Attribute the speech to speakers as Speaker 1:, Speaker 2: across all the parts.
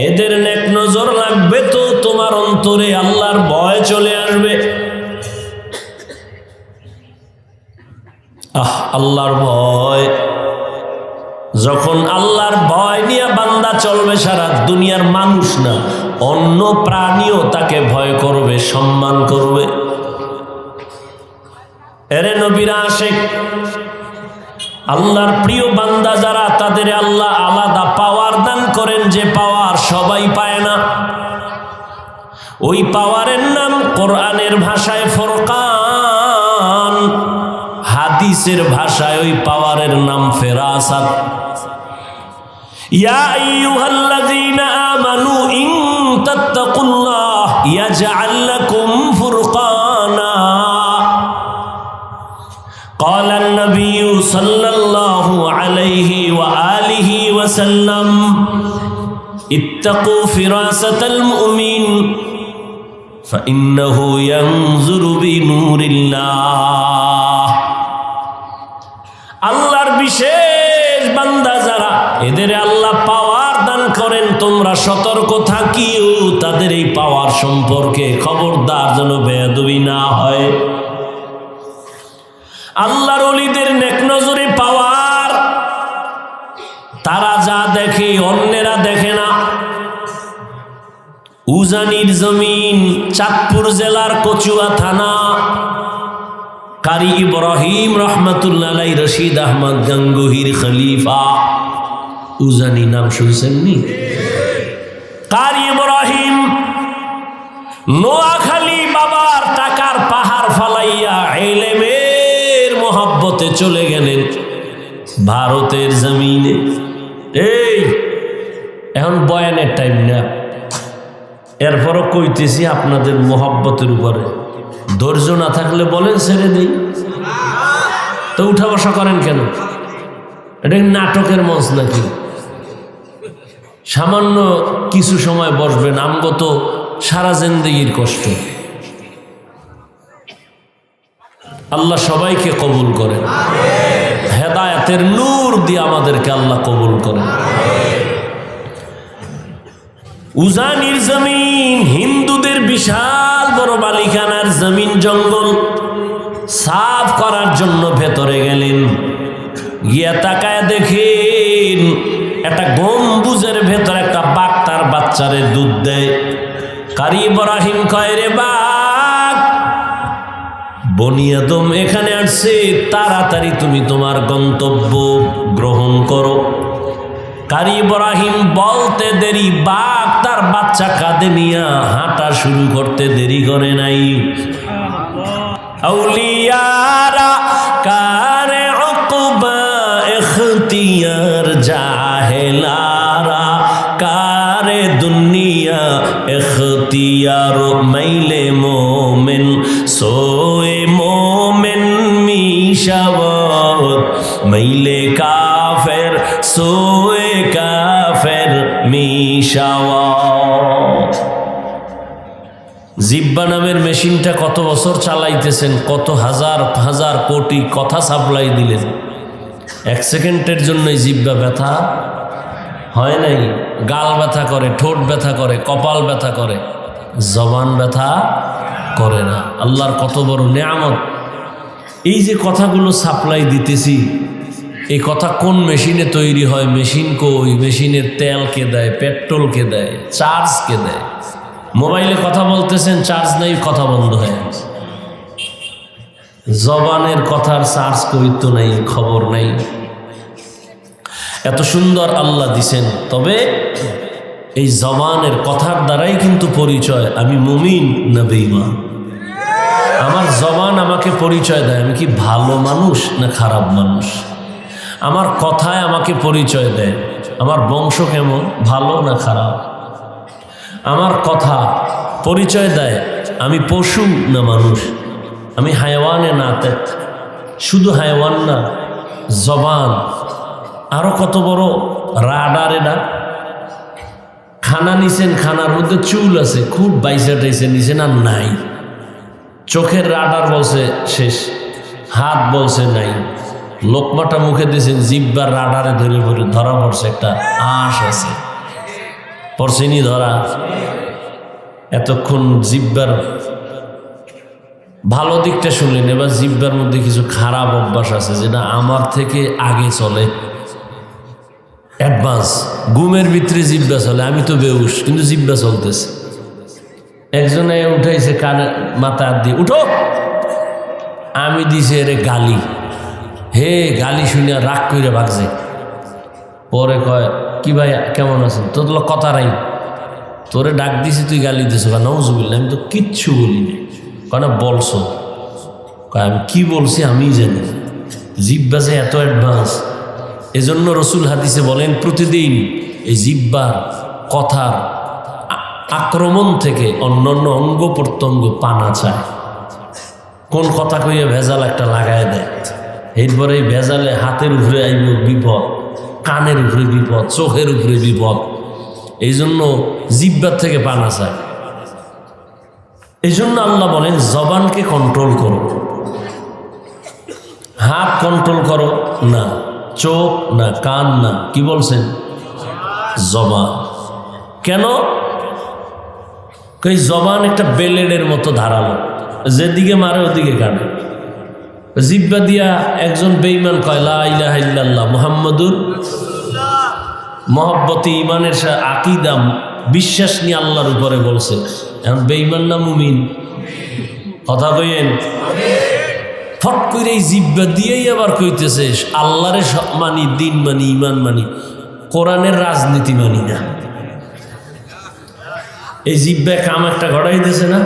Speaker 1: এদের নেক নজর লাগবে তো তোমার অন্তরে আল্লাহর ভয় চলে আসবে। আল্লাহর ভয়, যখন আল্লাহর ভয় নিয়ে বান্দা চলবে, সারা দুনিয়ার মানুষ না অন্য প্রাণীও তাকে ভয় করবে, সম্মান করবে। এরে নবীর আশিক, আল্লাহর প্রিয় বান্দা যারা, তাদের আল্লাহ আলাদা পাওয়ার দান করেন, যে পাওয়ার সবাই পায় না। ওই পাওয়ারের নাম কোরআনের ভাষায় ফুরকান, হাদিসের ভাষায় ওই পাওয়ারের নাম ফেরাসাত। ইয়া আইয়ুহাল্লাযীনা আমানু ইন তাত্তাকুল্লাহ ইয়াজআল লাকুম ফুরকানা। قال النبي صلى الله عليه وآله وسلم اتقوا فراسة المؤمن فإنه ينظر بنور الله। আল্লাহর বিশেষ বান্দা যারা, এদের আল্লাহ পাওয়ার দান করেন, তোমরা সতর্ক থাকিও তাদের এই পাওয়ার সম্পর্কে, খবরদার যেন বেয়াদবি না হয়। আল্লাহর ওলিদের নেক নজরে পাওয়ার, তারা যা দেখে অন্যেরা দেখে না। উজানির জমিন, চাঁদপুর জেলার কচুয়া থানা, কারি ইব্রাহিম রহমাতুল্লাহ আলাইহি, রশিদ আহমদ গাঙ্গুহির খলিফা। উজানি নাম শুনছেন নি? কারি ইব্রাহিম নোয়াখালী বাবার টাকার পাহাড় ফালাইয়া ইলমের মোহাব্বতে চলে গেলেন ভারতের জমিনে। এই এখন বয়ানের টাইম না, এরপরও কইতেছি আপনাদের মোহাব্বতের উপরে। ধৈর্য না থাকলে বলেন ছেড়ে দিই, তো উঠা বসা করেন কেন? এটা নাটকের মঞ্চ নাকি? সামান্য কিছু সময় বসবেন, আমগো তো সারা জিন্দেগির কষ্ট। আল্লাহ সবাইকে কবুল করেন, হেদায়েতের নূর দিয়ে আমাদেরকে আল্লাহ কবুল করেন। উজানির জমিন হিন্দুদের বিশাল বড় মালিকানার জমিন, জঙ্গল সাফ করার জন্য ভেতরে গেলেন। গিয়া তাকায় দেখেন একটা গম্বুজের ভেতর একটা বাঘ তার বাচ্চারে দুধ দেয়। কারি ইব্রাহিম কয়, রে বাঘ, বনি আদম এখানে আসছে, তাড়াতাড়ি তুমি তোমার গন্তব্য গ্রহণ করো। কারি ইব্রাহিম বলতে দেরি, বাঘ তার বাচ্চা কাঁধে নিয়ে হাঁটা শুরু করতে দেরি করে নাই। আউলিয়ারা কারে উকবা ইখতিয়ার, জাহেলারা কারে দুনিয়া ইখতিয়ার। মাইলে মোমেন সোয়ে মোমেন মিশাওয়াত, মাইলে কাফের সোয়ে কাফের মিশাওয়াত। জিব্বা নামের মেশিনটা কত বছর চালাইতেছেন, কত হাজার হাজার কোটি কথা সাপ্লাই দিলেন, এক সেকেন্ডের জন্যই জিব্বা ব্যথা হয় নাই? গাল ব্যথা করে, ঠোঁট ব্যথা করে, কপাল ব্যথা করে, জবান ব্যথা করে না। আল্লাহর কত বড় নেয়ামত। এই যে কথাগুলো সাপ্লাই দিতেছি, এই কথা কোন মেশিনে তৈরি হয়? মেশিন কই? মেশিনের তেল কে দেয়? পেট্রোল কে দেয়? চার্জ কে দেয়? মোবাইলে কথা বলতেছেন, চার্জ নেই, কথা বন্ধ হয়ে গেছে। জবানের কথার চার্জ করিত নাই, খবর নাই। এত সুন্দর আল্লাহ দিছেন, তবে এই জবানের কথার দ্বারাই কিন্তু পরিচয় আমি মুমিন না বেঈমান। আমার জবান আমাকে পরিচয় দেয় আমি কি ভালো মানুষ না খারাপ মানুষ। আমার কথায় আমাকে পরিচয় দেয় আমার বংশ কেমন, ভালো না খারাপ। আমার কথা পরিচয় দেয় আমি পশু না মানুষ, আমি হায়াওয়ানে না। শুধু হায়াওয়ান না, জবান আরো কত বড় রাডার। এটা খানা নিছেন, খানার মধ্যে চুল আছে, খুব বাইসা টাইসে নিছেন আর নাই। চোখের রাডার বলছে শেষ, হাত বলছে নাই। লোকমাটা মুখে দিয়েছেন, জিব্বার রাডারে ধরে ধরা পড়ছে একটা আঁশ আছে। পরছিনি ধরা। এতক্ষণ জিব্বার ভালো দিকটা শুনলেন, এবার জিব্বার মধ্যে কিছু খারাপ অভ্যাস আছে যেটা আমার থেকে আগে চলে, অ্যাডভান্স। ঘুমের ভিতরে জিব্বা চলে, আমি তো বেউস কিন্তু জিব্বা চলতেছে। একজনে উঠাইছে কানে মাথা দিয়ে, উঠো। আমি দিছি এরে গালি, হে গালি শুনে রাগ করে ভাগছে। পরে কয় কি ভাই কেমন আছেন, তোর তো কথা নাই, তোরে ডাক দিছি তুই গালি দিস। নাউজুবিল্লাহ, আমি তো কিচ্ছু বলিনি। কেন বলছো? আমি কি বলছি আমি জানি। জিব্বা যে এত অ্যাডভান্স। এজন্য রসুল হাদিসে বলেন প্রতিদিন এই জিব্বার কথার আক্রমণ থেকে অন্যান্য অঙ্গ প্রত্যঙ্গ পানা চায়। কোন কথা কইয়া ভেজাল একটা লাগায় দেয়, এরপরে এই ভেজালে হাতের উপরে আইব বিপদ, কানের উপরে বিপদ, চোখের উপরে বিপদ। এই জন্য জিব্বার থেকে পানা চায়। এই জন্য আল্লাহ বলেন জবানকে কন্ট্রোল করো। হাত কন্ট্রোল করো না, চোখ না, কান না, কি বলছেন? জবান। কেন? এই জবান একটা বেলেডের মতো ধারালো, যেদিকে মারে ওদিকে কাটে। জিব্বা দিয়া একজন বেঈমান কয় লা ইলাহা ইল্লাল্লাহ মুহাম্মাদুর মহব্বতে ইমানের আকীদা বিশ্বাস নিয়ে আল্লাহর উপরে বলছে। এখন বেঈমান না মুমিন? কথা কইেন। ফট করে এই জিব্বা দিয়েই আবার কইতেছে আল্লাহরে মানি, দিন মানি, ইমান মানি, কোরআনের রাজনীতি মানি না। এই জিব্বা কাম একটা ঘটাইতেছে না?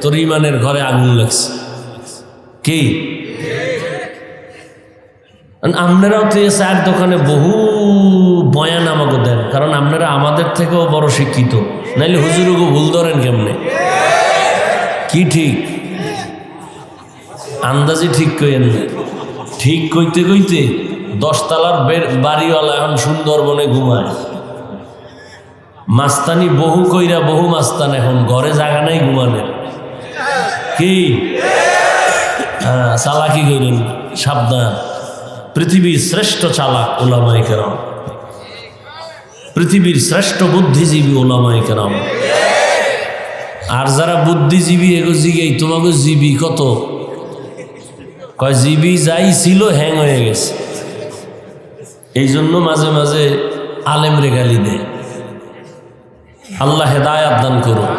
Speaker 1: তোর ইমানের ঘরে আগুন লাগছে। কি আপনারাও তো এ চায়ের দোকানে বহু বয়ান আমাকে দেন, কারণ আপনারা আমাদের থেকেও বড় শিক্ষিত, নাইলে হুজুরকে ভুল ধরেন কেমনে? কি ঠিক আন্দাজি ঠিক কইেন না। ঠিক কইতে কইতে 10 তলার বাড়িওয়ালা এখন সুন্দরবনে ঘুমায়। মাস্তানি বহু কইরা বহু মাস্তান এখন ঘরে জায়গা নাই ঘুমানের। কি চালাকি কইলেন, সাবধান। পৃথিবীর শ্রেষ্ঠ চালাক ওলামায়ে কেরাম, পৃথিবীর শ্রেষ্ঠ বুদ্ধিজীবী ওলামায়ে কেরাম। আর যারা বুদ্ধিজীবী এগো জিগেই তোমাকে জীবী কত? কয় জীবী যাই ছিল হ্যাং হয়ে গেছে। এই জন্য মাঝে মাঝে আলেম রে গালি দেয়। আল্লাহ হেদায়াত দান করুন।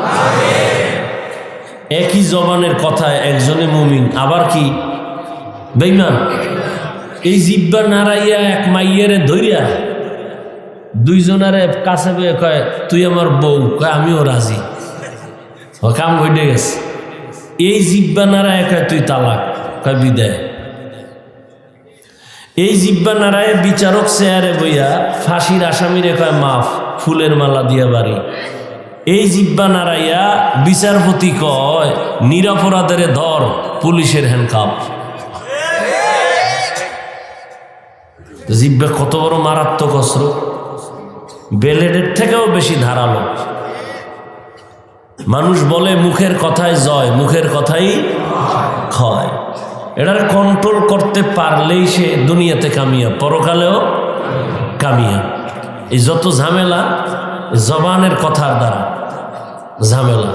Speaker 1: একই জবানের কথায় একজনে মুমিন, আবার কি বেঈমান। এই জিব্বা নাড়াইয়া এক মাইয়েরে ধইরা দুইজনারে কাছে বয়ে কয় তুই আমার বউ, কয় আমিও রাজি। কাম ঘটে গেছে। এই জিব্বা নাড়ায় কয় তুই তালাক, কয় বিদায়। এই জিব্বা নাড়ায় বিচারক চেয়ারে বইয়া ফাঁসির আসামিরে কয় মাফ, ফুলের মালা দিয়া বাড়ি। এই জিব্বা নাড়াইয়া বিচারপতি কয় নিরপরাধের ধর, পুলিশের হ্যান্ডকাপ। জিব্বা কত বড় মারাত্মক অস্ত্র, বেলেডের থেকেও বেশি ধারালো। মানুষ বলে মুখের কথায় জয়, মুখের কথাই ক্ষয়। এটার কন্ট্রোল করতে পারলেই সে দুনিয়াতে কামিয়াব, পরকালেও কামিয়াব। এই যত ঝামেলা জবানের কথার দ্বারা ঝামেলা।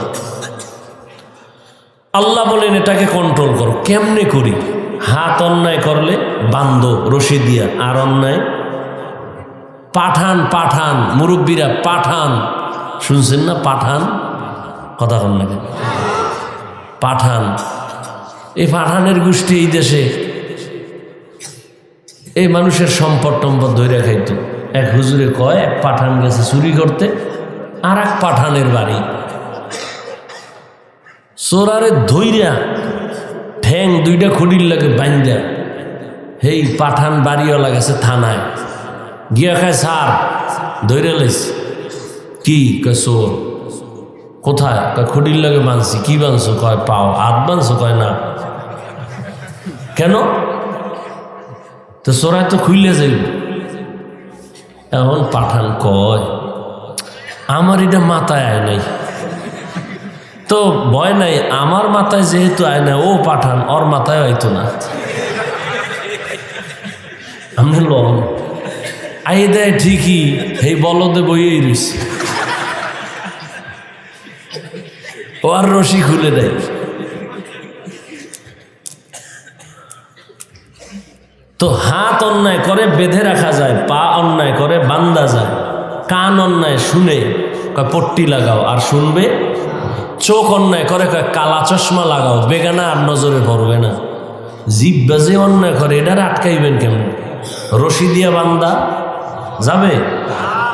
Speaker 1: আল্লাহ বলেন এটাকে কন্ট্রোল করো। কেমনে করি? হাত অন্যায় করলে বান্ধ রশি দিয়া, আর অন্যায় পাঠান। পাঠান মুরব্বীরা পাঠান শুনছেন না? পাঠান কথা কন না, পাঠান। এই পাঠানের গোষ্ঠী এই দেশে এই মানুষের সম্পদ টম্পদ ধরে খাইত। এক হুজুরে কয় এক পাঠান গেছে চুরি করতে, আর এক পাঠানের বাড়ি। চোরারে ধইরা ঠ্যাং দুইটা খুঁড়ির লাগে বাইন্দা এই পাঠান বাড়িওয়ালা গেছে থানায় গিয়া খায় সার ধৈরে লাইস। কি কয় চোর। কোথায়? কয় খুঁড়ির লাগে বাঁধছি। কি বাঁধছো? কয় পাও। হাত বাঁধছো? কয় না। কেন? তো চোরায় তো খুইলে যাইব। এখন পাঠান কয় আমার এটা মাথায় আয় নাই, তো ভয় নাই, আমার মাথায় যেহেতু আয় না, ও পাঠান ওর মাথায় হয়তো না। আমি লন আইয়ে দেয় ঠিকই, এই বলদে বইয়েই রয়েছে, ও আর রশি খুলে দেয়। তো হাত অন্যায় করে বেঁধে রাখা যায়, পা অন্যায় করে বান্ধা যায়, কান অন্যায় শুনে কয় পট্টি লাগাও আর শুনবে, চোখ অন্যায় করে কয় কালা চশমা লাগাও বেগানা আর নজরে পড়বে না। জিহ্বা যে অন্যায় করে এটার আটকাইবেন কেমন? রশি দিয়া বান্ধা যাবে?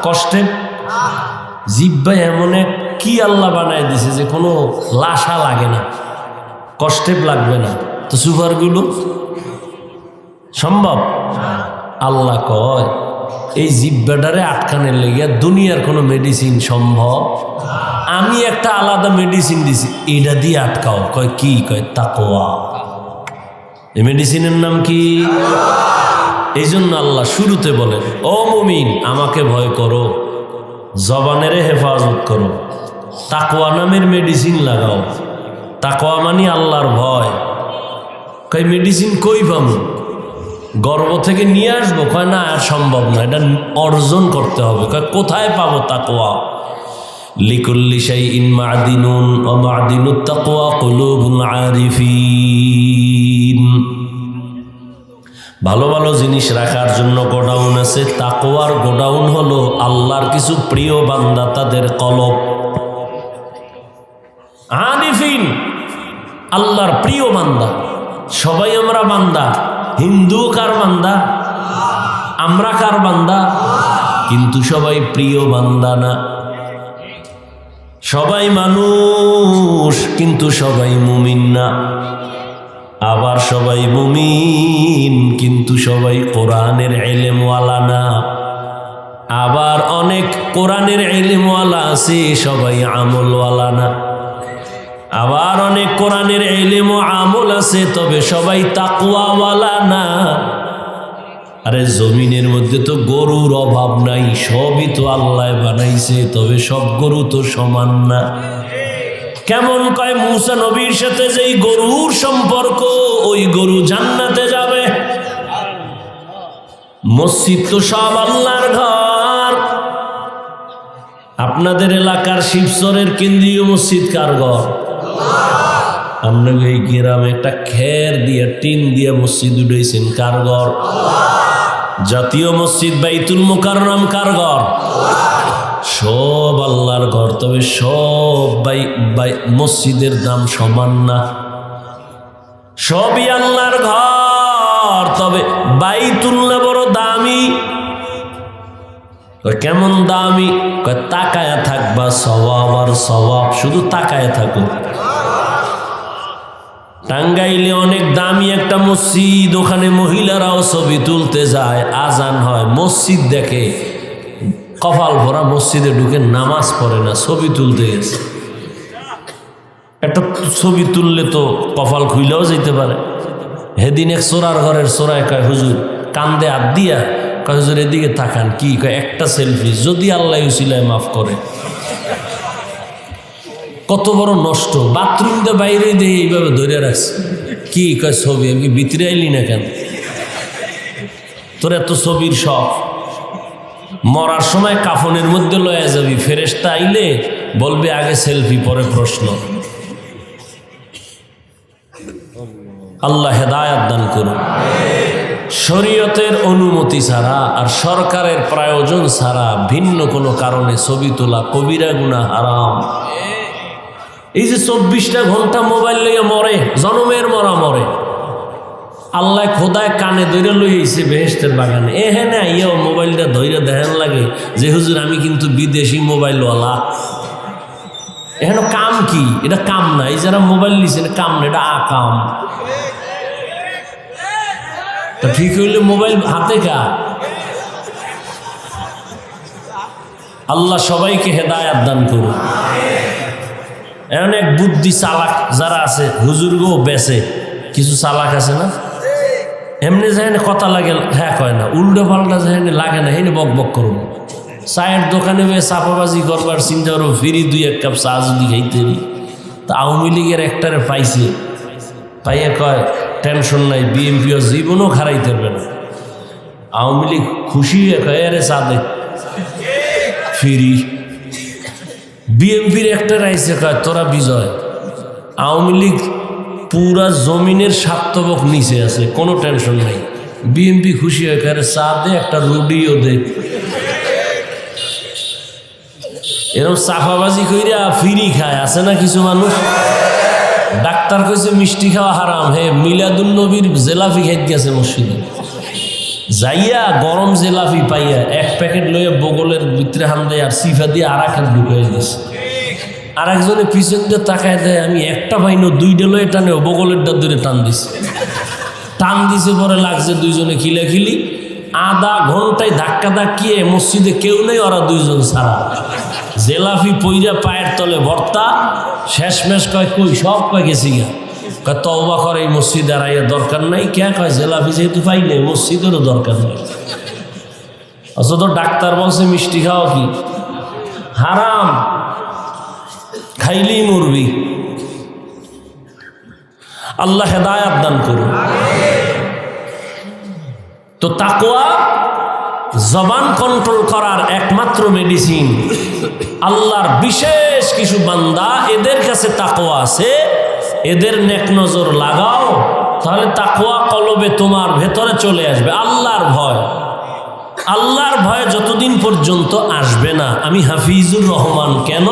Speaker 1: কষ্টে জিহ্বা এমন এক কি আল্লাহ বানায় দিছে যে কোনো লাশা লাগে না, কষ্টে লাগবে না। তো সুপারগুলো সম্ভব? আল্লাহ কয় এই জিহ্বাটারে আটকানের লেগে দুনিয়ার কোনো মেডিসিন সম্ভব? আমি একটা আলাদা মেডিসিন দিছি, এটা দিয়ে আটকাও। কয় কি? কয় তাকওয়া। এই মেডিসিনের নাম কি? এই জন্য আল্লাহ শুরুতে বলেন, ও মুমিন আমাকে ভয় করো, জবানের হেফাজত করো, তাকওয়া নামের মেডিসিন লাগাও। তাকওয়া মানে আল্লাহর ভয়। কয় মেডিসিন কই পাবো? গর্ব থেকে নিয়ে আসবো? কয় না, আর সম্ভব না, এটা অর্জন করতে হবে। কয় কোথায় পাবো তাকওয়া? লিকুল্লি শাইইন মা'দিনুন ওয়া মা'দিনুত তাকওয়া কুলুবুল আরিফিন। ভালো ভালো জিনিস রাখার জন্য গোডাউন আছে, তাকওয়ার গোডাউন হলো আল্লাহর কিছু প্রিয় বান্দা, তাদের কলব। আরিফিন আল্লাহর প্রিয় বান্দা। সবাই আমরা বান্দা। হিন্দু কার বান্দা? আমরা কার বান্দা? কিন্তু সবাই প্রিয় বান্দা না। সবাই মানুষ কিন্তু সবাই মুমিন না। আবার সবাই মুমিন কিন্তু সবাই কোরআনের ইলমওয়ালা না। আবার অনেক কোরআনের ইলমওয়ালা আছে, সবাই আমলওয়ালা না। আবার অনেক কোরআনের ইলম ও আমল আছে, তবে সবাই তাকওয়াওয়ালা না। আরে জমিনের মধ্যে তো গরুর অভাব নাই, সবই তো আল্লাহ বানাইছে, তবে সব গরু তো সমান না। কেমন? কয় মুসা নবীর সাথে যেই গরুর সম্পর্ক, ওই গরু জান্নাতে যাবে। মসজিদ তো সব আল্লাহর ঘর। আপনাদের এলাকার শিবচরের কেন্দ্রীয় মসজিদ কার ঘর? আপনাকে এই গ্রামে একটা খের দিয়ে টিন দিয়ে মসজিদ উঠেছেন, কার ঘর? জাতীয় মসজিদ বাইতুল মুকাররম কার ঘর? সব আল্লাহর ঘর, তবে সব মসজিদের দাম সমান না। সবই আল্লাহর ঘর, তবে বাইতুল্লাহ বড় দামি। কেমন দামি? তাকায়া থাকবা সওয়াব আর সওয়াব, শুধু তাকায়া থাকো। টাঙ্গাইলে অনেক দামি একটা মসজিদ, ওখানে মহিলারাও ছবি তুলতে যায়, আজান হয়, মসজিদ দেখে, কপাল ভরা মসজিদে ঢুকে নামাজ পড়ে না, ছবি তুলতে গেছে। একটা ছবি তুললে তো কপাল খুইলেও যেতে পারে। হেদিন এক চোরার ঘরের চোরায় কয় হুজুর, কান্দে হাত দিয়া কয় হুজুর এদিকে তাকান। কি? কয় একটা সেলফি, যদি আল্লাহ উসিলায় মাফ করে। কত বড় নষ্ট! বাথরুম দিয়ে বাইরে দিয়ে এইভাবে ধরে রাখছে। কি? কয় ছবি। আমি ভিতরে আইলি না কেন? তোর এত ছবির শখ, মরার সময় কাফনের মধ্যে লয়ে যাবি, ফেরেশতা আইলে বলবে আগে সেলফি পরে প্রশ্ন। আল্লাহ হেদায়েত দান করুন। শরীয়তের অনুমতি ছাড়া আর সরকারের প্রয়োজন ছাড়া ভিন্ন কোনো কারণে ছবি তোলা কবিরা গুনাহ, হারাম। এই যে 24টা ঘন্টা মোবাইল লইয়া মরে, জনমের মরা মরে। আল্লাহ খোদায় কানে ধরে লইছে বেহেশতের বাগানে, এখানে আইয়াও মোবাইলটা ধরে দেখান লাগে যে হুজুর আমি কিন্তু বিদেশি মোবাইলওয়ালা। এখানে কাম কি? এটা কাম না। এই যারা মোবাইল নিছে এটা কাম না, এটা আকাম। তা ঠিক হইলে মোবাইল হাতে কা? আল্লাহ সবাইকে হেদায়েত দান করুন। অনেক বুদ্ধি চালাক যারা আছে, হুজুরগো বেছে কিছু চালাক আছে না, এমনি যেখানে কথা লাগে হ্যাঁ কয় না, উল্টো পাল্টা যেখানে লাগে না হেনে বক বক করুন। চায়ের দোকানে বয়ে চাপাবাজি করবার চিন্তা করো, ফিরি 2-1 কাপ চা যদি খাইতে। তা আওয়ামী লীগের একটারে পাইছে, পাইয়া কয় টেনশন নাই, বিএনপিও জীবনও খারাইতে পারবে না। আওয়ামী লীগ খুশি হয়ে রে সাদে ফিরি। বিএনপির একটা রাইসে কয় তোরা বিজয়। আওয়ামী লীগ পুরা জমিনের স্বার্থবক নিচে আছে, কোনো টেনশন নেই। বিএনপি খুশি হয়ে কয় চা দে, একটা রুটিও দে। এরকম চাফাবাজি কইরা ফিরি খায়, আছে না কিছু মানুষ। ডাক্তার কইছে মিষ্টি খাওয়া হারাম, হে মিলাদুন নবীর জেলাফি খাইতে গেছে মসজিদে, যাইয়া গরম জেলাফি পাইয়া এক প্যাকেট লইয়া বগলের ভিতরে হান দেয় আর সিফা দিয়ে আর এক ঢুকাই দিয়েছে। আর একজনে পিছন দিয়ে তাকায় দেয়, আমি একটা পাইনো, দুইটা লয়ে টানে বগলের ধরে টান দিছে। টান দিছে পরে লাগছে দুইজনে খিলাখিলি। আধা ঘন্টায় ধাক্কা ধাক্কিয়ে মসজিদে কেউ নেই, ওরা দুইজন ছাড়া। জেলাফি পইরা পায়ের তলে ভর্তা। শেষমেশ কয় কই সব কয় গেছি গা। কয় তওবা করে, এই মসজিদে আর আইয়া দরকার নাই। কে কয় জেলাফি যেহেতু পাই নাই, মসজিদেরও দরকার নেই। অথচ ডাক্তার বলছে মিষ্টি খাওয়া কি হারাম, খাইলেই মরবি। আল্লাহ হেদায়াত দান করুন। তো তাকওয়া জবান কন্ট্রোল করার একমাত্র মেডিসিন। আল্লাহর বিশেষ কিছু বান্দা, এদের কাছে তাকওয়া আছে, এদের নেক নজর লাগাও, তাহলে তাকওয়া কলবে তোমার ভেতরে চলে আসবে। আল্লাহর ভয়, আল্লাহর ভয় যতদিন পর্যন্ত আসবে না, আমি হাফিজুর রহমান কেন,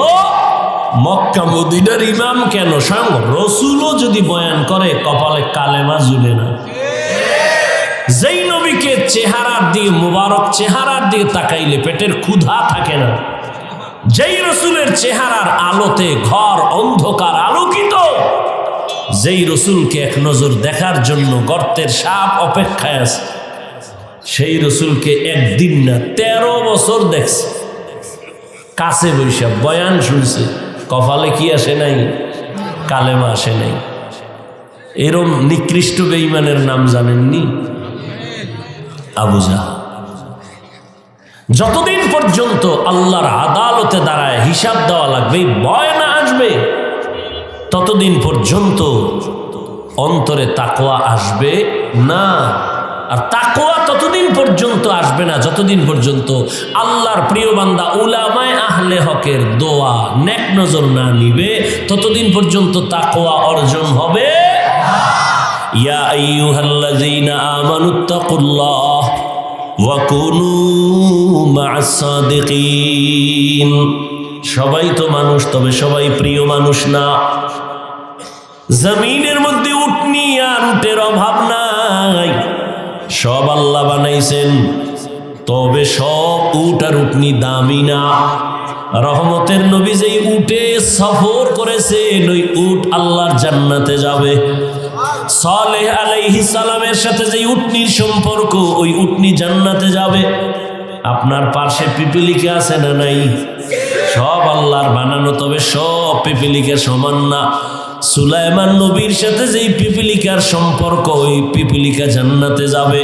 Speaker 1: মক্কা মদিনার ইমাম কেন, স্বয়ং রসুলও যদি বয়ান করে কপালে কালেমা ঝুলে না। যেই নবীকে চেহারার দিকে, মুবারক চেহারার দিকে তাকাইলে পেটের ক্ষুধা থাকে না, যেই রসুলের চেহারার আলোতে ঘর অন্ধকার আলোকিত, যেই রসুলকে এক নজর দেখার জন্য গর্তের সাপ অপেক্ষায় আছে, সেই রসুলকে একদিন না 13 বছর দেখছে, কাছে বৈশা বয়ান শুনছে, কপালে কি আসে নাই, কালেমা আসে নাই। এরম নিকৃষ্ট বেঈমানের নাম জানেননি? আবু জাহল। যতদিন পর্যন্ত আল্লাহর আদালতে দাঁড়ায় হিসাব দেওয়া লাগবে, ভয় না আসবে, ততদিন পর্যন্ত অন্তরে তাকওয়া আসবে না। আর তাকওয়া ততদিন পর্যন্ত আসবে না যতদিন পর্যন্ত আল্লাহর প্রিয় বান্দা উলামায়ে আহলে হকের দোয়া নেক নজর না নিবে, ততদিন পর্যন্ত তাকওয়া অর্জন হবে। ইয়া আইয়ুহাল্লাযীনা আমানুত্তাকুল্লাহ ওয়া কুনু মা'আস সাদিকিন। সবাই তো মানুষ, তবে সবাই প্রিয় মানুষ না। জমিনের মধ্যে উটনি আর উটের অভাব নাই, সব আল্লাহ বানাইছেন, তবে সব উট আর উটনি দামি না। রহমতের নবী যেই উটে সফর করেছেন, ওই উট আল্লাহর জান্নাতে যাবে। সালেহ আলাইহিস সালামের সাথে যেই উটনির সম্পর্ক, ওই উটনি জান্নাতে যাবে। আপনার পাশে পিপিলিকা আছে না নাই? সব আল্লাহর বানানো, তবে সব পিপিলিকা সমান না। সুলাইমান নবীর সাথে যেই পিপিলিকার সম্পর্ক, ওই পিপিলিকা জান্নাতে যাবে।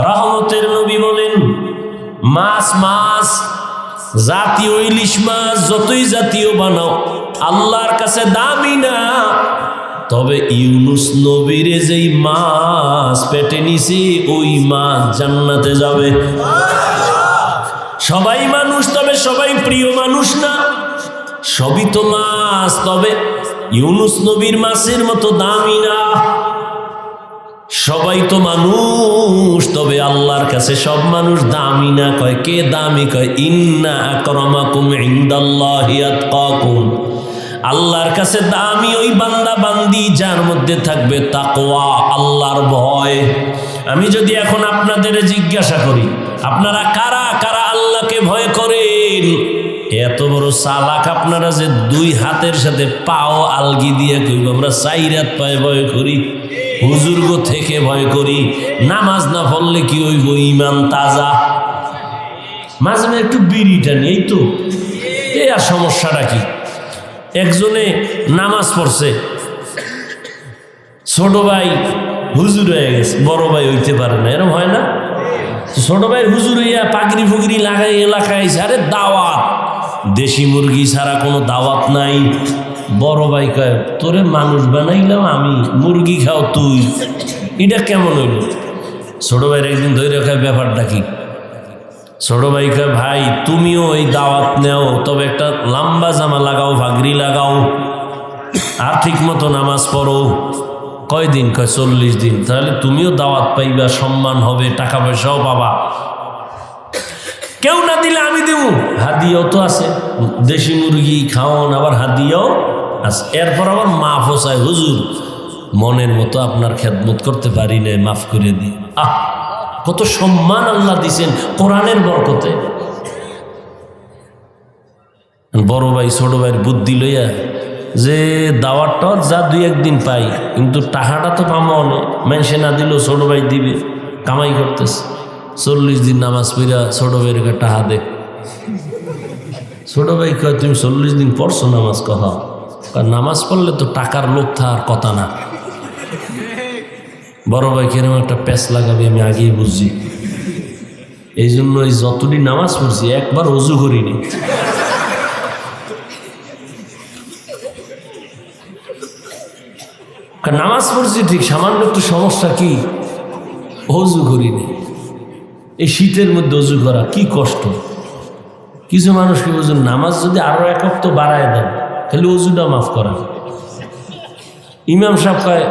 Speaker 1: রহমতের নবী বলেন, মাছ মাছ জাতীয় ইলিশ মাছ যতই জাতীয় বানাও আল্লাহর কাছে দামি না, তবে ইউনুস নবীরে যেই মাছ পেটে নিছে, ওই মাছ জান্নাতে যাবে। সবাই মানুষ, তবে সবাই প্রিয় মানুষ না। সবই তো মাছ, তবে ইউনুস নবীর মাছের মতো দামি না। সবাই তো মানুষ, তবে আল্লাহর কাছে সব মানুষ দামি না। কয় কে দামি? কয় ইন্না আকরামাকুম ইনদাল্লাহি আতকাকুম। আল্লাহর কাছে দামি ওই বান্দা বান্দি যার মধ্যে থাকবে তাকওয়া, আল্লাহর ভয়। আমি যদি এখন আপনাদের জিজ্ঞাসা করি, আপনারা কারা কারা আল্লাহকে ভয় করেন? এত বড় চালাক আপনারা যে দুই হাতের সাথে পাও আলগি দিয়ে কইব আমরা 4 হাত পায়ে ভয় করি, হুজুর্গ থেকে ভয় করি। নামাজ না পড়লে কি হইব? ইমান তাজা। মাঝে মাঝে একটু বিড়িটা নেই তো, এই আর সমস্যাটা কি? একজনে নামাজ পড়ছে, ছোট ভাই হুজুর হয়ে গেছে, বড় ভাই হইতে পারে না, এরকম হয় না? ছোট ভাই হুজুর হইয়া পাগড়ি ফুগড়ি লাগাই এলাকায়, আরে দাওয়াত, দেশি মুরগি ছাড়া কোনো দাওয়াত নাই। বড় ভাই কয় তোরে মানুষ বানাইলাম আমি, মুরগি খাও তুই, এটা কেমন হইল? ছোট ভাইয়ের একদিন ধরে রাখার ব্যাপারটা কি? ছোট ভাই কয়, ভাই তুমিও ওই দাওয়াত নেও, তবে একটা লম্বা জামা লাগাও, ভাগরি লাগাও, আর ঠিক মতো নামাজ পড়ো। কয়দিন? কয় 40 দিন। তাহলে তুমিও দাওয়াত পাইবা, সম্মান হবে, টাকা পয়সাও পাবা। কেউ না দিলে আমি দেব, হাদিয়াও তো আছে, দেশি মুরগি খাওয়ান, আবার হাদিয়াও আছে। এরপর আবার মাফও চাই, হুজুর মনের মতো আপনার খেদমত করতে পারি না, মাফ করে দিই। কত সম্মান আল্লাহ দিছেন কোরআনের বরকতে। বড় ভাই ছোট ভাইয়ের বুদ্ধি লইয়া যে দাওয়াতটা যা 2-1 দিন পাই, কিন্তু টাকাটা তো পাবো অনেক, মানুষে না দিলেও ছোট ভাই দিবে, কামাই করতেছে। 40 দিন নামাজ পড়া ছোট ভাইয়ের টাকা দে। ছোট ভাই কয়, তুমি 40 দিন পড়ছো নামাজ? কহ নামাজ পড়লে তো টাকার লোভ থাকার কথা না। বড় ভাই কেরম একটা প্যাচ লাগাবে আমি আগেই বুঝছি, এই জন্য এই যতদিন নামাজ পড়ছি একবার অজু করিনি। নামাজ পড়ছি ঠিক, সামান্য একটু সমস্যা কি, অজু করিনি। এই শীতের মধ্যে অজু করা কি কষ্ট। কিছু মানুষকে বুঝুন, নামাজ যদি আরো 1 ওয়াক্ত বাড়ায় দেন তাহলে অজুটা মাফ করা। ইমাম সাহেব কয়,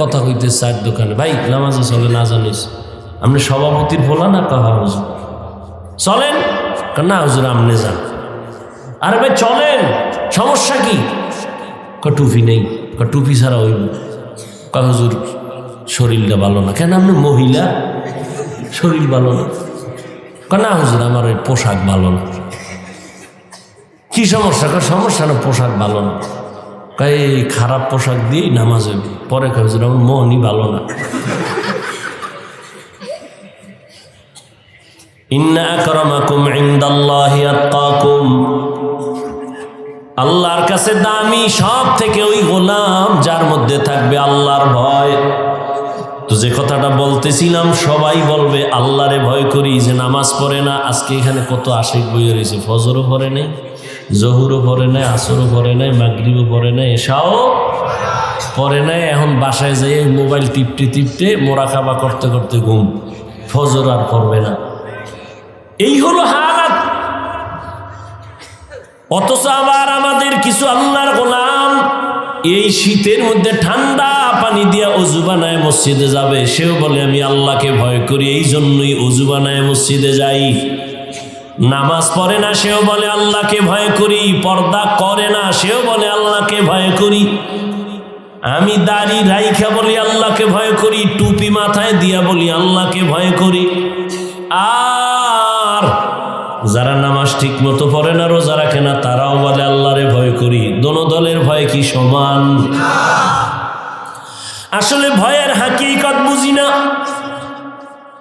Speaker 1: কথা কইতে চার দোকানে, ভাই নামাজে চলে না জানিস, আপনি সভাপতির বলা না? কাহা হুজুর চলেন না? হুজুর আপনি যান। আরে ভাই চলেন, সমস্যা কি? টুপি নেই। টুপি ছাড়া হইব। হুজুর শরীরটা ভালো না। কেন আপনি মহিলা, শরীর ভালো না? না হুজুর আমার ওই পোশাক ভালো না। কি সমস্যা? সমস্যা না, পোশাক ভালো না। এই খারাপ পোশাক দিয়েই নামাজ হইবে। পরে হুজুর আমার মনই ভালো না। ইন্না আকরামাকুম ইনদাল্লাহি আতকাকুম, আল্লাহর কাছে দামি সব থেকে ওই গোলাম যার মধ্যে থাকবে আল্লাহর ভয়। তো যে কথাটা বলতেছিলাম, সবাই বলবে আল্লাহরে ভয় করি, যে নামাজ পড়ে না। আজকে এখানে কত আশিক বইয়ে রয়েছে, ফজরও পড়ে নাই, জহুরও পড়ে নাই, আসরও পড়ে নাই, মাগরিবও পড়ে নাই, এশাও পড়ে নাই। এখন বাসায় যেয়ে মোবাইল টিপতে টিপতে মোরাকাবা করতে করতে ঘুম, ফজর আর পড়বে না। এই হলো হালাত। অথচ আবার আমাদের কিছু আল্লাহর গোলাম এই শীতের মধ্যে ঠান্ডা পানি দিয়া অজু বানায় মসজিদে যাবে, সেও বলে আমি আল্লাহকে ভয় করি, এই জন্যই অজু বানায় মসজিদে যাই। নামাজ পড়ে না, সেও বলে আল্লাহকে ভয় করি। পর্দা করে না, সেও বলে আল্লাহকে ভয় করি। আমি দাড়ি রাইখা বলি আল্লাহকে ভয় করি, টুপি মাথায় দিয়া বলি আল্লাহকে ভয় করি। আর যারা নামাজ ঠিক মতো পড়ে না, রোজা রাখে না, তারাও বলে আল্লাহরে ভয় করি। দোনো দলের ভয় কি সমান? আসলে ভয়ের হাকিকত বুঝি না।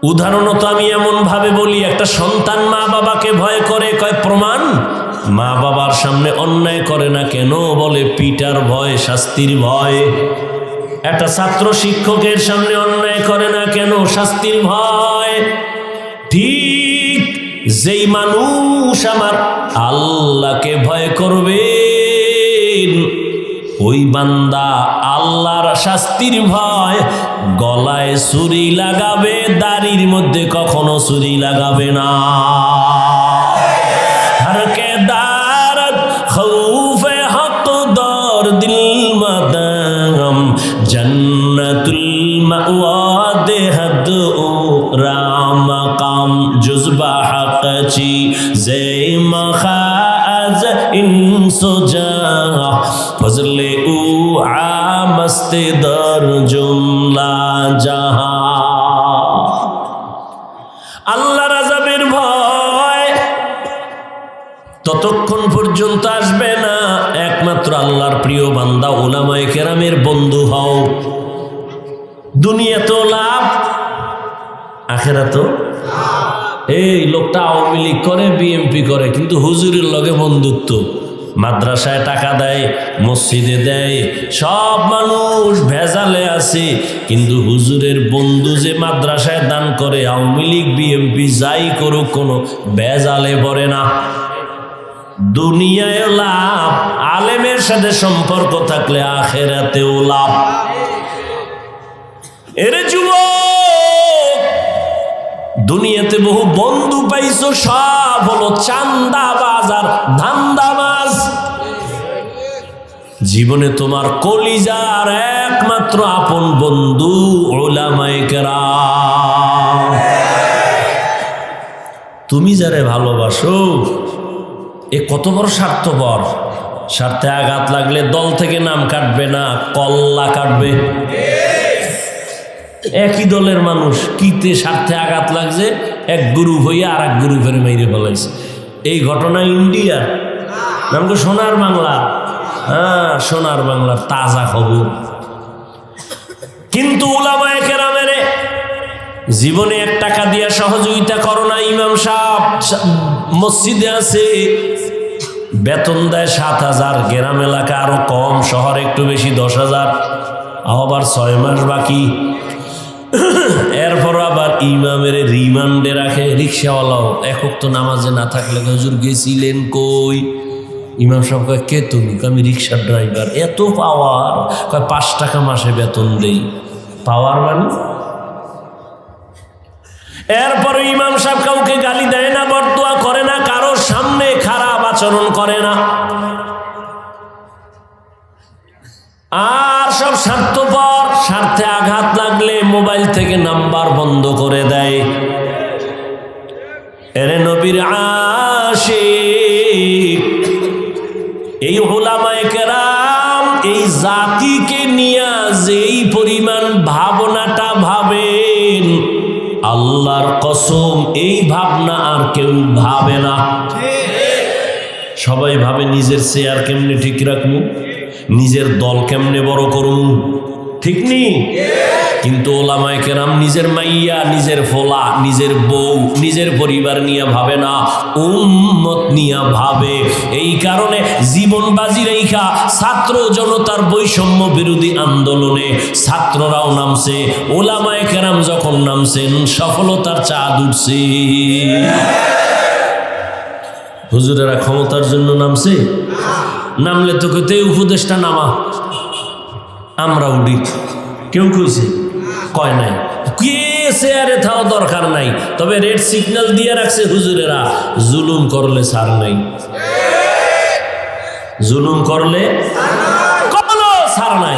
Speaker 1: উদাহরণত আমি এমন ভাবে বলি, একটা সন্তান মা বাবাকে ভয় করে, কয় প্রমাণ? মা বাবার সামনে অন্যায় করে না কেন? বলে পিটার ভয়, শাস্তির ভয়। একটা ছাত্র শিক্ষকের সামনে অন্যায় করে না কেন? শাস্তির ভয়। ঠিক যেই মানুষ আমার আল্লাহকে ভয় করবে, ওই বান্দা আল্লাহর শাস্তির ভয় গলায় ছুরি লাগাবে, দাড়ির মধ্যে কখনো ছুরি লাগাবে না। হরকে দারত খৌফে হক দর দিল মাদাম জন্নতুল মাওয়া দেহদ ও রাম কাম জুজবা হকচি জে মখাজ ইনসুজা ফজলে উ আমস্তে দর জুমলা জাহা। আল্লাহর আযাবের ভয় ততক্ষণ পর্যন্ত আসবে না, একমাত্র আল্লাহর প্রিয় বান্দা উলামায়ে কেরামের বন্ধু হও। দুনিয়া তো লাভ, আখিরাতও। এই লোকটা আওয়ামী লীগ করে, বিএনপি করে, কিন্তু হুজুরের লগে বন্ধুত্ব। মাদ্রাসায় টাকা দেয়, মসজিদে দেয়, সব মানুষ ভেজালে আছে, কিন্তু হুজুরের বন্ধু যে মাদ্রাসায় দান করে, আওয়ামী লীগ বিএনপি যাই করুক, কোনো ভেজালে পড়ে না। দুনিয়ায় লাভ, আলেমের সাথে সম্পর্ক থাকলে আখিরাতেও লাভ। এরে যুবক, দুনিয়াতে বহু বন্ধু পাইছো, সব হলো চান্দাবাজ আর ধান্দাবাজ। জীবনে তোমার কলিজার একমাত্র আপন বন্ধু উলামায়ে কেরাম। তুমি যারে ভালোবাসো, এ কত বড় স্বার্থপর। স্বার্থে আঘাত লাগলে দল থেকে নাম কাটবে না, কল্লা কাটবে। একই দলের মানুষ, কিতে স্বার্থে আঘাত লাগছে, এক গ্রুপ হইয়া আর এক গ্রুপের মেরে ফেলাইছে। এই ঘটনা ইন্ডিয়ার, নাম তো সোনার বাংলা। হ্যাঁ, সোনার বাংলার তাজা খবর। কিন্তু উলামায়ে কেরামের জীবনে 1 টাকা দিয়া সহযোগিতা করো না। ইমাম সাহেব মসজিদে আছে, বেতন দেয় 7,000, গ্রাম এলাকা আরো কম, শহর একটু বেশি 10,000, আবার 6 মাস বাকি। এরপর আবার ইমামের রিমান্ডে রাখে। রিক্সাওয়ালাও একক তো নামাজে না থাকলে, হুজুর গেছিলেন কই? ইমাম সাহেব কয়, কে তুমি? আমি রিক্সার ড্রাইভার। এত পাওয়ার? কয় 5 টাকা মাসে বেতন দেই। পাওয়ার মানে? এরপরে ইমাম সাহেব কাউকে গালি দেয় না, বরদোয়া করে না, কারোর সামনে খারাপ আচরণ করে না। আর সব স্বার্থপর, স্বার্থে আঘাত লাগলে মোবাইল থেকে নাম্বার বন্ধ করে দেয়। এরে নবীর আশিক, এই উলামায়ে কেরাম এই জাতিকে নিয়ে যেই পরিমাণ ভাবনাটা ভাবেন, আল্লাহর কসম এই ভাবনা আর কেউ ভাবে না। সবাই ভাবে নিজের চেয়ার কেমনে ঠিক রাখবো, নিজের দল কেমনে বড় করুন, ঠিক নেই? কিন্তু উলামায়ে কেরাম নিজের মাইয়া, নিজের ফোলা, নিজের বউ, নিজের পরিবার নিয়ে ভাবে না, উম্মত নিয়ে ভাবে। এই কারণে জীবন বাজি রেখা ছাত্র জনতার বৈষম্য বিরোধী আন্দোলনে ছাত্ররাও নামছে, উলামায়ে কেরাম যখন নামছেন সফলতার চাঁদ উঠছে। হুজুরেরা ক্ষমতার জন্য নামছে? নামলে তো কইতে উপদেশটা নামা, আমরা উঠি। কেউ কইছে? কয় নাই। কে চেয়ারে থাও দরকার নাই, তবে রেড সিগন্যাল দিয়ে রাখছে হুজুরেরা, জুলুম করলে ছাড় নাই। জুলুম করলে কোনো ছাড় নাই।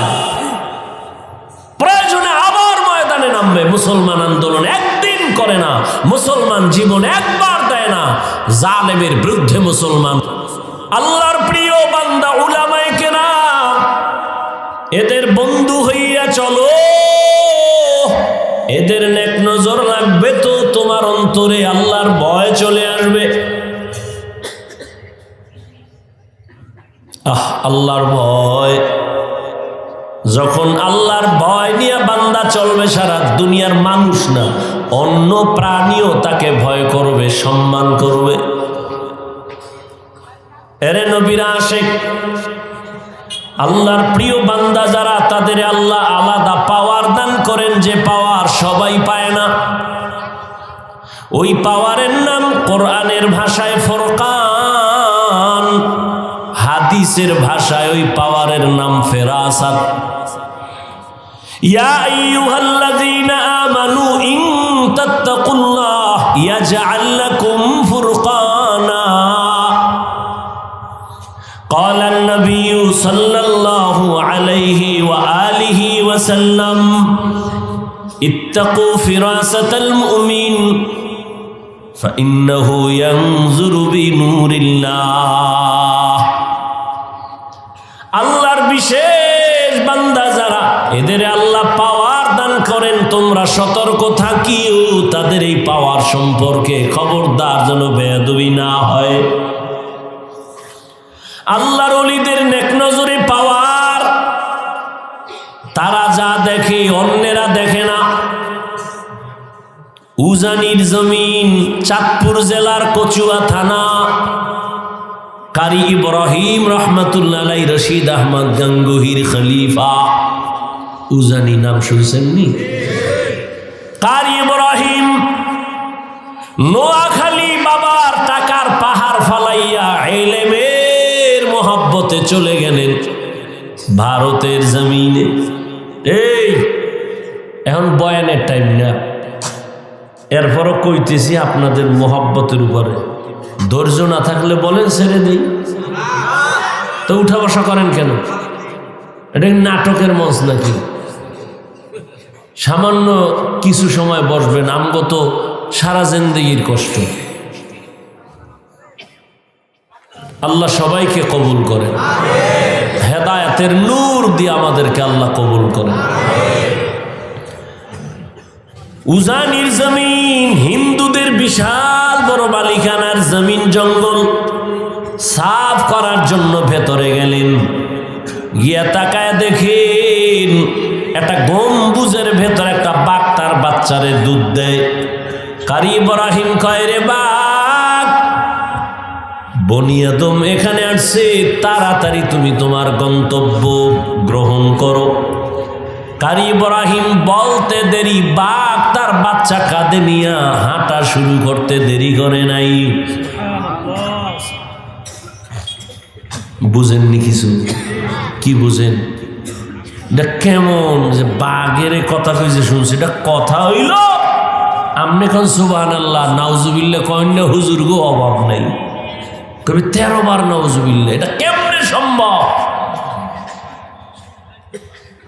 Speaker 1: প্রয়োজনে আবার ময়দানে নামবে। মুসলমান আন্দোলন একদিন করে না, মুসলমান জীবন একবার দেয় না। জালেমের বিরুদ্ধে মুসলমান। আল্লাহর প্রিয় বান্দা উলামায়ে কেরাম, এদের বন্ধু হইয়া চলো, এদের নেক নজর রাখবে তো তোমার অন্তরে আল্লাহর ভয় চলে আসবে। আল্লাহর ভয়, যখন আল্লাহর ভয় নিয়ে বান্দা চলবে, সারা দুনিয়ার মানুষ না, অন্য প্রাণীও তাকে ভয় করবে, সম্মান করবে। এরে নবীর আশিক, আল্লাহর প্রিয় বান্দা যারা, তাদের আল্লাহ আলাদা পাওয়ার দান করেন, যে পাওয়ার সবাই পায় না। ওই পাওয়ারের নাম কোরআনের ভাষায় ফুরকান, হাদিসের ভাষায় ওই পাওয়ারের নাম ফেরাসাত। ইয়া আইয়ুহাল্লাযীনা আমানু ইন তাত্তাকুল্লাহ ইয়াজআল লাকুম ফুরকানা। قال النبي صلى الله عليه وآله وسلم اتقوا فراسة المؤمن فإنه ينظر بنور الله। আল্লাহর বিশেষ বান্দা যারা, এদের আল্লাহ পাওয়ার দান করেন, তোমরা সতর্ক থাকিও তাদের এই পাওয়ার সম্পর্কে, খবরদার যেন বেয়াদবি না হয়। আল্লাহর ওলিদের নেক নজরে পাওয়ার, তারা যা দেখে অন্যেরা দেখে না। উজানির জমিন, চাঁদপুর জেলার কচুয়া থানা, কারি ইব্রাহিম রহমাতুল্লাহ আলাইহি, রশিদ আহমদ গাঙ্গুহির খলিফা। উজানি নাম শুনছেন নি? কারি ইব্রাহিম নোয়াখালী বাবার টাকার পাহাড় ফালাইয়া ইলমের মোহাব্বতে চলে গেলেন ভারতের জমিনে। এই এখন টাইম না। এরপরও কইতেছি আপনাদের মোহাব্বতের উপরে, ধৈর্য না থাকলে বলেন ছেড়ে দিই, তো উঠা বসা করেন কেন? এটা নাটকের মঞ্চ নাকি? সামান্য কিছু সময় বসবেন, আমগো তো সারা জিন্দেগির কষ্ট। আল্লাহ সবাইকে কবুল করেন, হেদায়েতের নূর দিয়ে আমাদেরকে আল্লাহ কবুল করেন। উজানির জমিন, হিন্দুদের বিশাল বড় মালিকানার জমিন, জঙ্গল সাফ করার জন্য ভেতরে গেলেন। গিয়া তাকায় দেখেন একটা গম্বুজের ভেতর একটা বাঘ তার বাচ্চারে দুধ দেয়। কারি ইব্রাহিম কয়, রে বাঘ, বনি আদম এখানে আসছে, তাড়াতাড়ি তুমি তোমার গন্তব্য গ্রহণ করো। কারি ইব্রাহিম বলতে দেরি, বাঘ তার বাচ্চা কাঁধে নিয়ে হাঁটা শুরু করতে দেরি করে নাই। বুঝেননি কিছু? কি বুঝেন? এটা কেমন যে বাঘের কথা কইছে শুনছি, এটা কথা হইল? আমনে কোন সুবহানাল্লাহ নাউজুবিল্লাহ কইন না, হুজুর গো অভাব নাই, কবি 13 বার নাউজুবিল্লাহ। এটা কেমনে সম্ভব?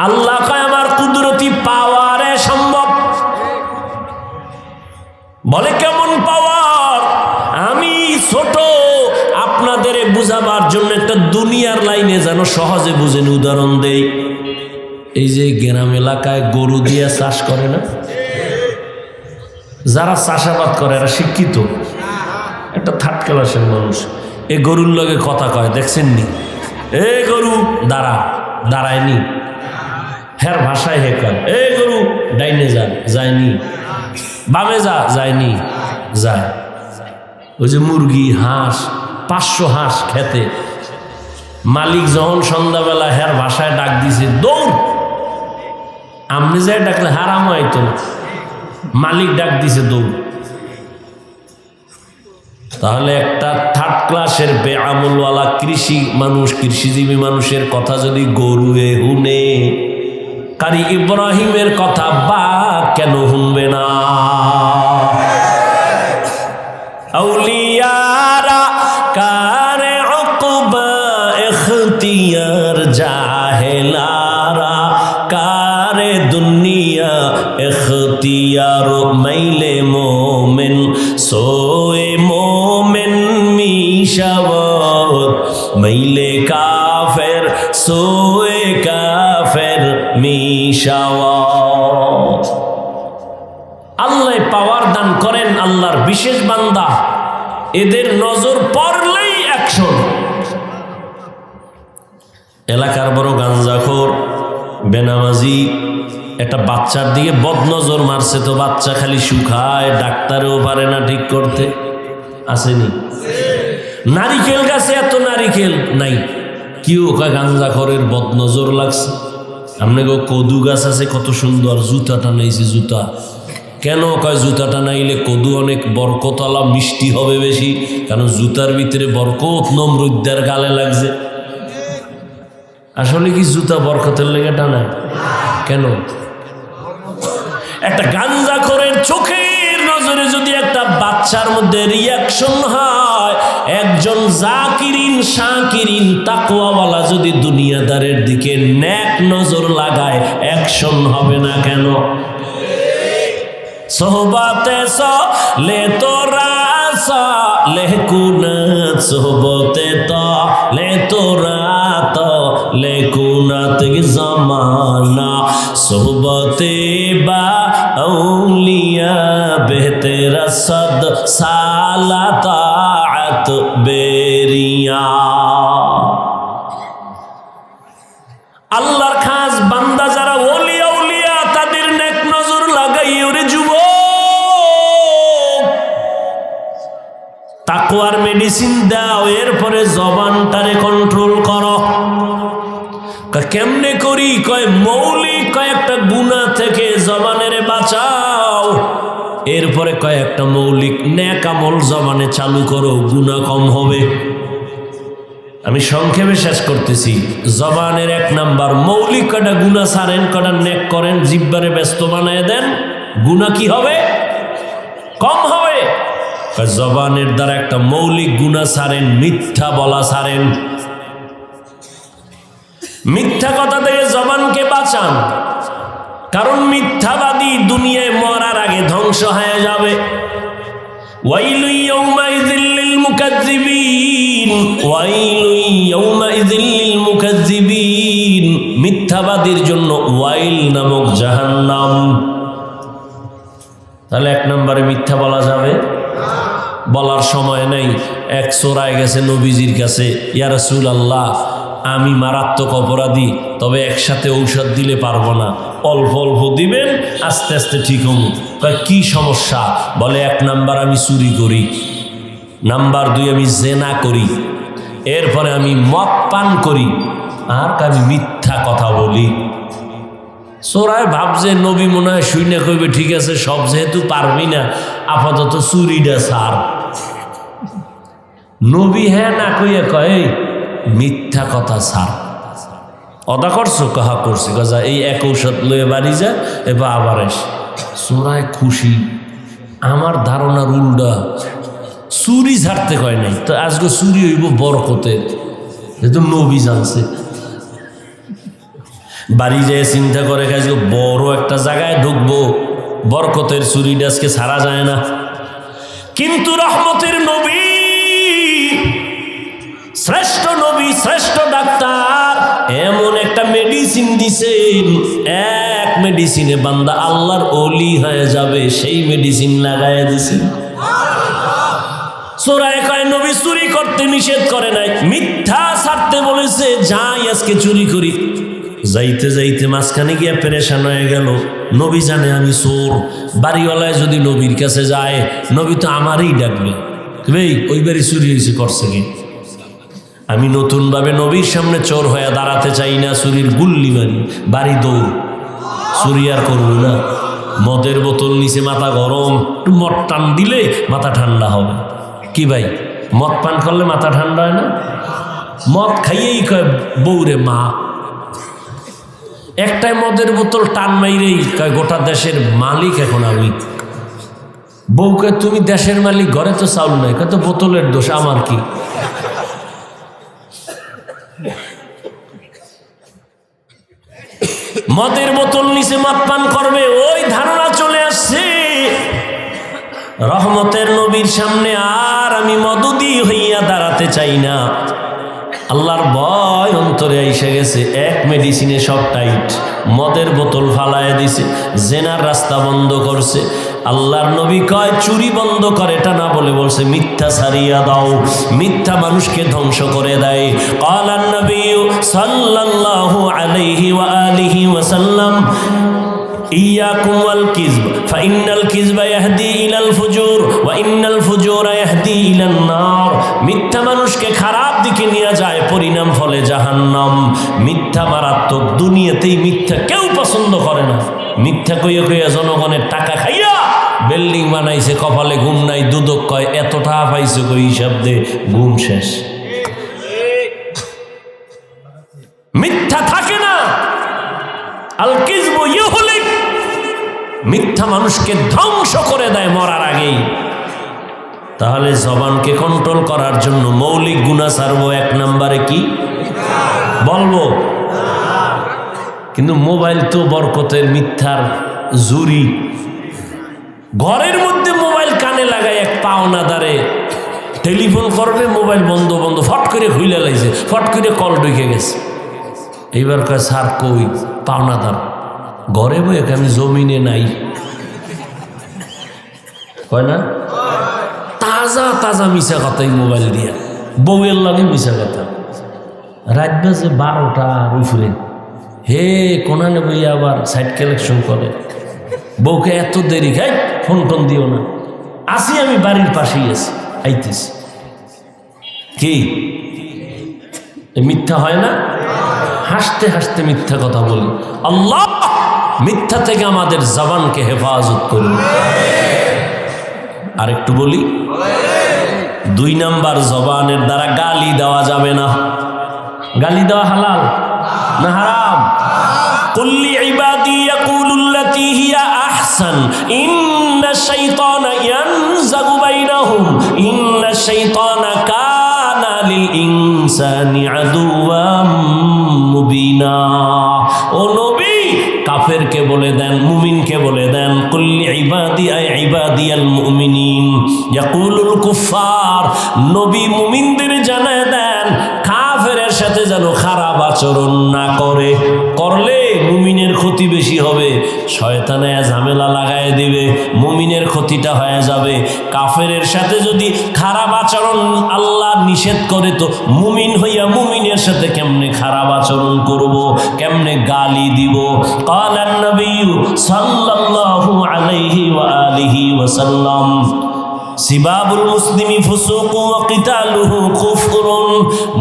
Speaker 1: আল্লাহ কয় আমার কুদরতি পাওয়ারে সম্ভব। বলে কেমন পাওয়ার? আমি ছোট, আপনাদের বুঝাবার জন্য একটা দুনিয়ার লাইনে যেন সহজে বুঝেন উদাহরণ দেই। এই যে গ্রাম এলাকায় গরু দিয়ে চাষ করে না, যারা চাষাবাদ করে এরা শিক্ষিত, একটা থার্ড ক্লাসের মানুষ। এই গরুর লগে কথা কয়, দেখছেন নি? এ গরু দাঁড়া, দাঁড়ায়নি, হ্যার ভাষায় হে কয়, এ গরু ডাইনে যা, যায়নি, বামে যা, যায়নি, যায়। ওই যে মুরগি, হাঁস, 500 হাঁস খেতে, মালিক যখন সন্ধ্যাবেলা হ্যার ভাষায় ডাক দিছে, দৌড়। আমনি যাই ডাকলে হারাম হয়তো না, মালিক ডাক দিছে দৌড়। তাহলে একটা থার্ড ক্লাসের বেআমলওয়ালা কৃষি মানুষ, কৃষিজীবী মানুষের কথা যদি গরু হুনে, কারি ইব্রাহিমের কথা বা কেন শুনবে না? আউলিয়ারা কারে উকবা ইখতিয়ার, জাহেলারা কারে দুনিয়া ইখতিয়ার। মাইলে মোমেন সোয়ে মোমেন মিশাওয়াত, মাইলে কাফের সোয়ে কাফের মিশাওয়াত। আল্লাহ পাওয়ার দান করেন, আল্লাহর বিশেষ বান্দা, এদের নজর পড়লেই অ্যাকশন। এলাকার বড় গাঞ্জাখোর, বেনামাজি একটা বাচ্চার দিকে বদনজর মারছে, তো বাচ্চা খালি শুকায়, ডাক্তারেও পারে না ঠিক করতে। আসেনি? নারিকেল গাছে এত নারিকেল নাই, কেউ কয় গাঞ্জাখোরের বদনজর লাগছে। আপনাকে কদু গাছ আছে কত সুন্দর, জুতাটা নাইছে, জুতা কেন কয়? জুতাটা নাইলে কদু অনেক বরকতলা, মিষ্টি হবে বেশি, কারণ জুতার ভিতরে বরকত নমরুদ্দার গালে লাগছে। আসলে কি জুতা বরকতের লেগে টানায়? কেন? একটা গাঞ্জাখোরের চোখের নজরে যদি একটা বাচ্চার মধ্যে রিয়াকশন হয়, একজন জাকিরিন শাকিরিন তাকওয়াওয়ালা যদি দুনিয়াদারের দিকে নেক নজর লাগায়, অ্যাকশন হবে না কেন? সোহবতে লে তোরা লে কুনাত, সোহবতে লে তোরা লে কুনাত জমানা, সোহবতে বা আউলিয়া বেহতেরা সদ সালা তাআত বেরিয়া। আল্লাহর খাস বান্দা যারা ওলি আউলিয়া, তাদের নেক নজর লাগাই। ওরে যুবক, তাকওয়ার মেডিসিন দাও, এরপরে জবানটারে কন্ট্রোল করো। কেমনে করি? কয় মৌলিক কয়েকটা গুনাহ থেকে জবানের বাঁচাও, এরপরে কয়েকটা মৌলিক নেক আমল জবানে চালু করো, গুনাহ কম হবে। আমি সংক্ষেপে শেষ করতেছি। জবানের 1 নাম্বার মৌলিক কটা গুনাহ ছাড়েন, কটা নেক করেন, জিহ্বারে ব্যস্ত বানায় দেন, গুনাহ কি হবে? কম হবে। জবানের দ্বারা একটা মৌলিক গুনাহ ছাড়েন, মিথ্যা বলা ছাড়েন। মিথ্যা কথা থেকে জবানকে বাঁচান, কারণ মিথ্যাবাদী দুনিয়ায় মরার আগে ধ্বংস হয়ে যাবে। ওয়াইলু ইয়াউমাইযিল লিল মুকাজ্জিবিন, ওয়াইলু ইয়াউমাইযিল লিল মুকাজ্জিবিন, মিথ্যাবাদীর জন্য ওয়াইল নামক জাহান্নাম। তাহলে এক নম্বরে মিথ্যা বলা যাবে, বলার সময় নেই। এক চোরাই গেছে নবীজির কাছে, ইয়া রাসূলুল্লাহ আমি মারাত্মক অপরাধী, তবে একসাথে ঔষধ দিলে পারবো না, অল্প অল্প দিবেন, আস্তে আস্তে ঠিক হবো। কয় কি সমস্যা? বলে এক নাম্বার আমি চুরি করি, নাম্বার 2 আমি জেনা করি, এরপরে আমি মদ পান করি, আর আমি মিথ্যা কথা বলি। চোরায় ভাবছে নবী মনে হয় শুনে কইবে ঠিক আছে, সব যেহেতু পারবি না আপাতত চুরিটা ছাড়। নবী হ্যাঁ না কইয়া কয় মিথ্যা কথা ছাড়। অদা করছো? কাহা করছি। কাজা এই এক ঔষধ লয়ে বাড়ি যা, এবার আবার এস। চোরায় খুশি। আমার ধারণার উল্টা, চুরি ছাড়তে কয় নাই, তো আজকে চুরি হইব বরকতের, যেহেতু নবী জানছে। বাড়ি যেয়ে চিন্তা করে আজকে বড় একটা জায়গায় ঢুকবো, বরকতের চুরিটা আজকে ছাড়া যায় না। কিন্তু রহমতের নবী, শ্রেষ্ঠ নবী, শ্রেষ্ঠ ডাক্তার এমন একটা মেডিসিন দিছেন, এক মেডিসিনে বান্দা আল্লাহর ওলি হয়ে যাবে, সেই মেডিসিন লাগায় দিছেন। চোরায় কয় নবী চুরি করতে নিষেধ করে নাই, মিথ্যা ছাড়তে বলেছে, যাই আজকে চুরি করি। যাইতে যাইতে মাঝখানে গিয়া পেরেশান হয়ে গেল। নবী জানে আমি চোর, বাড়িওয়ালায় যদি নবীর কাছে যায়, নবী তো আমারই ডাকবে, ভাই ওই বাড়ি চুরি হয়েছে, করছে কি? আমি নতুনভাবে নবীর সামনে চোর হয়ে দাঁড়াতে চাই না, চুরির গুল্লি মারি, বাড়ি দৌড়, চুরি আর করবো না। মদের বোতল নিচে মাথা গরম, একটু মদ টান দিলে মাথা ঠান্ডা হবে। কি ভাই, মদ পান করলে মাথা ঠান্ডা হয় না? মদ খাইয়েই কয় বউরে মা। একটাই মদের বোতল টান মাইরেই কয় গোটা দেশের মালিক এখন আমি। বউকে তুমি দেশের মালিক, ঘরে তো চাউল নাই, কত বোতলের দোষ, আমার কি? মদের বোতল নিচে মদ পান করবে, ওই ধারণা চলে আসছে। রহমতের নবীর সামনে আর আমি মদুদি হইয়া দাঁড়াতে চাই না। আল্লাহর ভয় অন্তরে এসে গেছে, এক মেডিসিনে সব টাইট। মদের বোতল ফালায় দিছে, জেনার রাস্তা বন্ধ করছে। আল্লাহর নবী কয় চুরি বন্ধ করে, এটা না বলে বলছে মিথ্যা ছাড়িয়া দাও। মিথ্যা মানুষকে ধ্বংস করে দেয়। ক্বালান নবী সাল্লাল্লাহু আলাইহি ওয়া আলিহি ওয়াসাল্লাম ইয়াকুম ওয়াল কিযব ফাইন্নাল কিযবা ইয়াহদি ইলাল ফুজুর ওয়া ইন্নাল ফুজুরা ইয়াহদি ইলান নার। মিথ্যা মানুষকে খারাপ দিকে নিয়ে যায়, পরিণাম ফলে জাহান্নাম। মিথ্যা মারাত্মক, দুনিয়াতেই মিথ্যা কেউ পছন্দ করে না। মিথ্যা কইয়া কইয়া জনগণের টাকা খাইয়া বিল্ডিং বানাইছে, কপালে ঘুম নাই, দুদক কয় এত টাকা পাইছে কই, হিসাব দে, ঘুম শেষ। মিথ্যা থাকে না, আল কিযবু ইউহলিক, মিথ্যা মানুষকে ধ্বংস করে দেয় মরার আগেই। তাহলে জবানকে কন্ট্রোল করার জন্য মৌলিক গুনাহ ছাড়বো, এক নম্বরে কি বলবো? কিন্তু মোবাইল তো বরকতের, মিথ্যার জুরি। ঘরের মধ্যে মোবাইল কানে লাগায় এক পাওনাদারে টেলিফোন করবে, মোবাইল বন্ধ বন্ধ, ফট করে খুলে লাগছে, ফট করে কল ঢুকে গেছে। এইবার কয় স্যার কই? পাওনাদার ঘরে বই, এখানে জমিনে নাই। কয় না তাজা তাজা মিশা কথাই মোবাইল দিয়া, বউয়ের লাগে মিশা কথা। রাত বাজে 12টার উপরে, হে কোনানে বইয়া আবার সাইড কালেকশন করে। বউকে এত দেরি, খাই ফোন টোন দিও না, আসি আমি বাড়ির পাশেই আছি, আইতেছি। কি মিথ্যা হয় না? হাসতে হাসতে মিথ্যা কথা বলি। আল্লাহ মিথ্যা থেকে আমাদের জবানকে হেফাজত করুন। আরেকটু বলি, 2 নাম্বার, জবানের দ্বারা গালি দেওয়া যাবে না। গালি দেওয়া হালাল না হারাম? কুল্লি ইবাদি ইয়াকুলুল্লাতী হিয়া আহসান ইন্নাশ শাইতানা ইয়ানজাগু বাইনাহুম ইন্নাশ শাইতানা কানা লিল ইনসানি আদুওয়াম মুবিনা। ও নবী, কাফেরকে বলে দেন, মুমিনকে বলে দেন, কুল্লি ইবাদি আই ইবাদিয়াল মুমিনিন ইয়াকুলুল কুফার। নবী মুমিনদের জানায় দেন কাফেরের সাথে যেন খারাপ আচরণ না করে, করলে মুমিনের ক্ষতি বেশি হবে, শয়তানে ঝামেলা লাগায় দিবে, মুমিনের ক্ষতিটা হয়ে যাবে। কাফেরের সাথে যদি খারাপ আচরণ আল্লাহ নিষেধ করে, তো মুমিন হইয়া মুমিনের সাথে কেমনে খারাপ আচরণ করব, কেমনে গালি দিব। ক্বালান নবী সাল্লাল্লাহু আলাইহি ওয়া আলিহি ওয়াসাল্লাম সিবাবুল মুসলিমি ফুসুকু ওয়া কিতালুহু কুফরুন।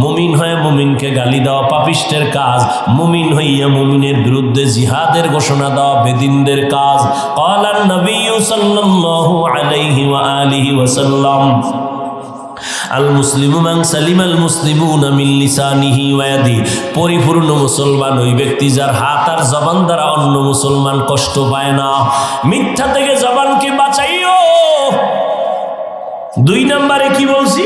Speaker 1: মুমিন হয়ে মুমিনকে গালি দেওয়া পাপিষ্টের কাজ, মুমিন হইয়া মুমিনের বিরুদ্ধে জিহাদের ঘোষণা দেওয়া বেদিনদের কাজ। ক্বালান নবী সাল্লাল্লাহু আলাইহি ওয়া আলিহি ওয়াসাল্লাম আল মুসলিমু মান সালিমাল মুসলিমুনা মিন লিসানিহি ওয়া ইয়াদিহি। পরিপূর্ণ মুসলমান ওই ব্যক্তি যার হাত আর জবান দ্বারা অন্য মুসলমান কষ্ট পায় না। মিথ্যা থেকে জবানকে বাঁচাইও। 2 নম্বরে কি বলছি?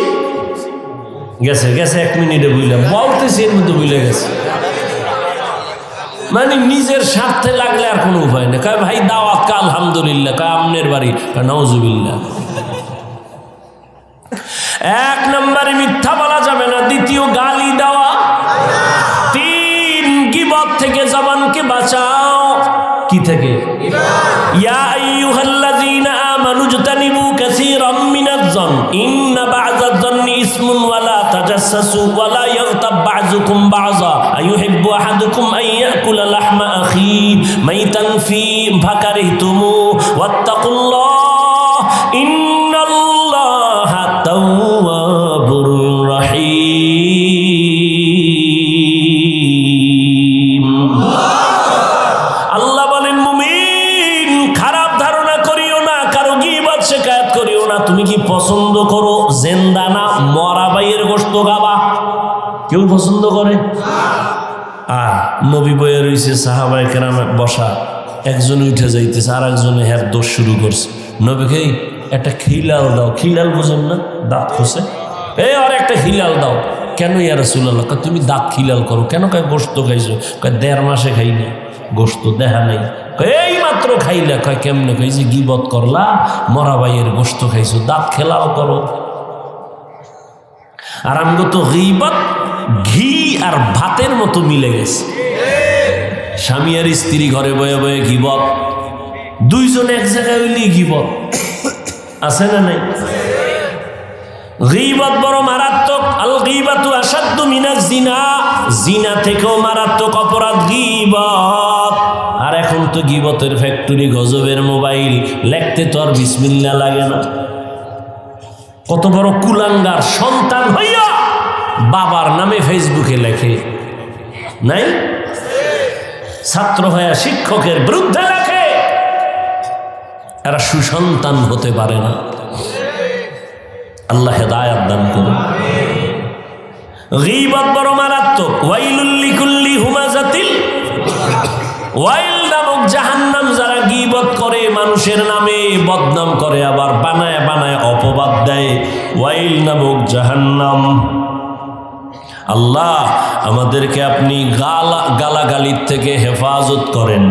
Speaker 1: গেছে 1 মিনিটে বুঝলাম, বলতেছি এর মধ্যে বুঝলে গেছে। মানে নিজের স্বার্থে লাগলে আর কোনো উপায় নেই। কয় ভাই দাওয়াত, কা আলহামদুলিল্লাহ, কয় আমনের বাড়ি, কয় নাউজুবিল্লাহ। 1 নম্বরে মিথ্যা বলা যাবে না। 2 গালি দেওয়া। 3 গীবত থেকে জবানকে বাঁচাও। কি থেকে? ইয়া আইয়ুহাল্লাযীনা আমানু জতানিবু কাসীরাম মিনাজ জন ইন্না বা'যাজ জন্নি ইসমুন ওয়া লা তাজাসসু ওয়া লা ইয়াগতাব বা'যুকুম বা'যা আইয়ুহিব্বু আহাদুকুম আন ইয়াকুলা লাহমা আখী মাইতান ফি ফাকারিহতুমু ওয়াত্তাকুল্লাহ ইন্নাল্লাহা তাওয়াবুর রাহীম। আল্লাহ বলেন, মুমিন খারাপ ধারণা করিও না, কারো গীবত শিকায়াত করিও না। তুমি কি পছন্দ করো জিন্দা না মরা ভাইয়ের গোশত খাবা? কেউ পছন্দ করে? নবী বইয়ে রয়েছে, সাহাবায়ে কেরাম বসা, একজন উঠে যাইতেছে, আর একজনে হ্যার দোষ শুরু করছে। নবীকে একটা খিলাল দাও। খিলাল বুঝেন না? দাঁত খসে, আর একটা খিলাল দাও। কেন ইয়া রাসূলুল্লাহ? তুমি দাঁত খিলাল করো কেন? কয় গোশত খাইছো। কয় 1.5 মাসে খাই না, গোশত দেখা নাই। এই মাত্র খাইলা। কয় কেমনে? কই যে গীবত করলা, মরা ভাইয়ের গোশত খাইছো, দাঁত খেলাও করো। আর আমগো তো গীবত ঘি আর ভাতের মতো মিলে গেছে। স্বামী আর স্ত্রী ঘরে বয়ে বয়ে গীবত, 2 জন এক জায়গায় হইলে গীবত আছে না নাই? গীবত বড় মারাত্মক। আল গীবাতু আশাদ্দু মিনাজ জিনা। জিনা থেকেও মারাত্মক অপরাধ গীবত। আর এখন তো গীবতের ফ্যাক্টরি, গজবের মোবাইল, লিখতে তো আর বিসমিল্লাহ লাগে না। কত বড় কুলাঙ্গার সন্তান হইয়া বাবার নামে ফেসবুকে লেখে, নাই? ছাত্র হইয়া শিক্ষকের বিরুদ্ধে লেখে। এরা সুসন্তান হতে পারে না। আল্লাহ হেদায়েত দান করুন। গীবত বড় মারাত্মক। ওয়াইলুল লিকুল্লি হুমাযাতিল, ওয়াইল নামক জাহান্নাম। যারা গীবত করে, মানুষের নামে বদনাম করে, আবার বানায় বানায় অপবাদ দেয়, ওয়াইল নামক জাহান্নাম। আল্লাহ আমাদেরকে আপনি গালাগালির থেকে হেফাজত করেন,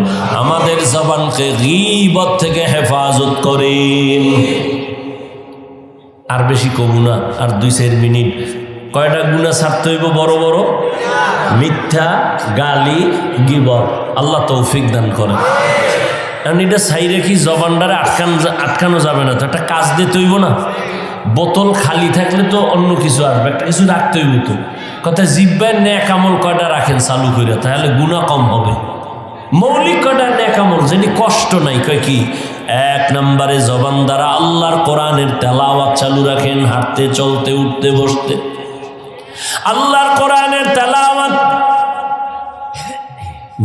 Speaker 1: আমাদের জবানকে গীবত থেকে হেফাজত করেন। আর বেশি কমু না, আর 2-4 মিনিট। কয়টা গুনাহ ছাড়তে হইব? বড় বড় মিথ্যা, গালি, গীবত। আল্লাহ তৌফিক দান করেন। কারণ এটা ছাইরে কি জবানটারে আটকানো যাবে না, তো একটা কাজ দিতে হইব না। বোতল খালি থাকলে তো অন্য কিছু আসবে, একটা কিছু রাখতে হইব। তো কথা জিব্বায় নেক আমল কয়টা রাখেন চালু করে, তাহলে গুনাহ কম হবে। মৌলিক কয়টা নেক আমল যেটি কষ্ট নাই। কয় কি? 1 নম্বরে জবান দ্বারা আল্লাহর কোরআনের তেলাওয়াত চালু রাখেন, হাঁটতে চলতে উঠতে বসতে আল্লাহর কোরআনের তেলাওয়াত।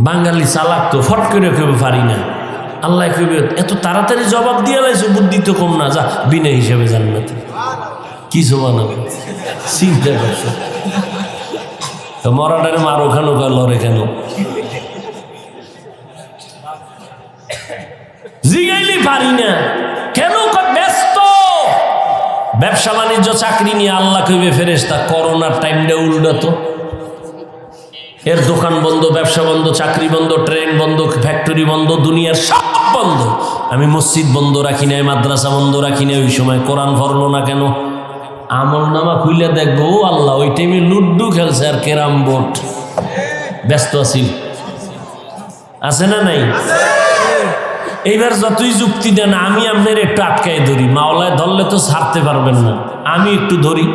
Speaker 1: বাঙালি চালাক তো, ফট করে কেউ পারি না। আল্লাহ কইবে এত তাড়াতাড়ি জবাব দিয়ে লাইছো, বুদ্ধি তো কম না, যা বিনা হিসেবে জান্নাতে। কি জবান হবে? চিন্তা করছো মরাটারে মারো কেন, লড়ে কেন? জিগাই পারি না। কেন? ব্যস্ত। ব্যবসা বাণিজ্য চাকরি নিয়ে আল্লাহ কইবে ফেরেশতা করোনার টাইমটা উল্টো, এর দোকান বন্ধ, ব্যবসা বন্ধ, চাকরি বন্ধ, ট্রেন বন্ধ, ফ্যাক্টরি বন্ধ, দুনিয়ার সব বন্ধ। আমি মসজিদ বন্ধ রাখি নাই, মাদ্রাসা বন্ধ রাখি নাই, ওই সময় কোরআন পড়লো না কেন? আমল নামা খুইলে দেখবো ও আল্লাহ ওই টাইমে লুড্ডু খেলছে আর ক্যারাম বোর্ড। ব্যস্ত আছি, আছে না নাই? এইবার যতই যুক্তি দেন আমি আপনার একটু আটকাই ধরি, মাওলায় ধরলে তো ছাড়তে পারবেন না, আমি একটু ধরি।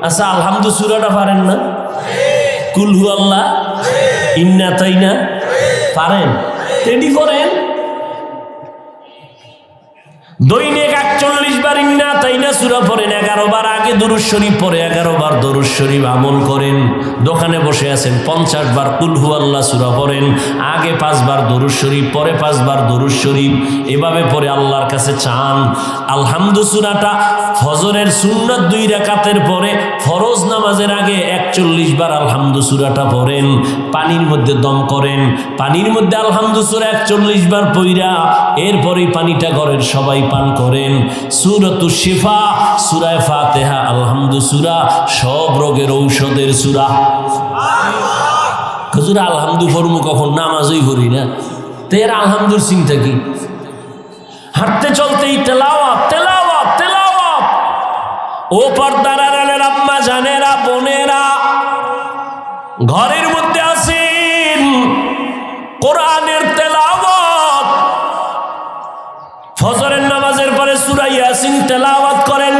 Speaker 1: আচ্ছা আলহামদু সূরাটা পারেন না? কুল হু আল্লাহ, ইন্না তাইনা পারেন? রেডি করেন। দৈনিক ৪১ বার ইন্না তাইনা সূরা পড়েন, ১১ বার আগে দুরূদ শরীফ পড়ে ১১ বার দুরূদ শরীফ আমল করেন। দোকানে বসে আছেন ৫০ বার কুল হু আল্লাহ সূরা পড়েন, আগে ৫ বার দুরূদ শরীফ, পরে ৫ বার দুরূদ শরীফ, এভাবে পড়ে আল্লাহর কাছে চান। আলহামদু সূরাটা ফজরের সুন্নাত ২ রাকাতের পরে ফরজ নামাজের আগে ৪১ বার আলহামদু সূরাটা পড়েন। পানির মধ্যে দম করেন, পানির মধ্যে আলহামদু সূরা ৪১ বার পইরা এরপরেই পানিটা ঘরের সবাই পান করেন। সূরাতুশ শিফা, সূরা ফাতিহা, আলহামদু সূরা সব রোগের ঔষধের সূরা। হুজুর আলহামদু পড়মু কখন? নামাজই করি না, তো এর আলহামদুর চিন্তা কি? হাঁটতে চলতেই তেলাওয়াত তেলাওয়াত তেলাওয়াত। ও পর্দার আড়ালের আম্মা জানেরা, বোনেরা, ঘরের মধ্যে আছেন, কোরআনের তেলাওয়াত। ফজরের নামাজের পরে সূরা ইয়াসিন তেলাওয়াত করেন,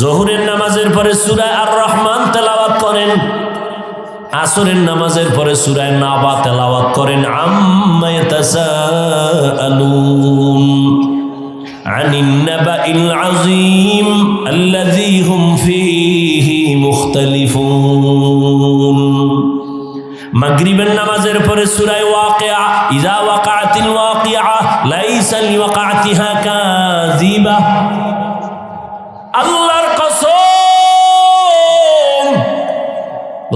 Speaker 1: যোহরের নামাজের পরে সূরা আর রহমান তেলাওয়াত করেন, আসরের নামাজের পরে সূরা নাবা তেলাওয়াত করেন। আম্মা ইয়াতাসাআলুন আনিন নাবাইল আযীম আল্লাযী হুম ফীহি মুখতালিফুন। মাগরিবের নামাজের পরে সূরা ওয়াকিয়া, ইযা ওয়াকাআতিল ওয়াকিয়া লাইসা লিওয়াকাতিহা কাযিবা। আল্লাহর কসম,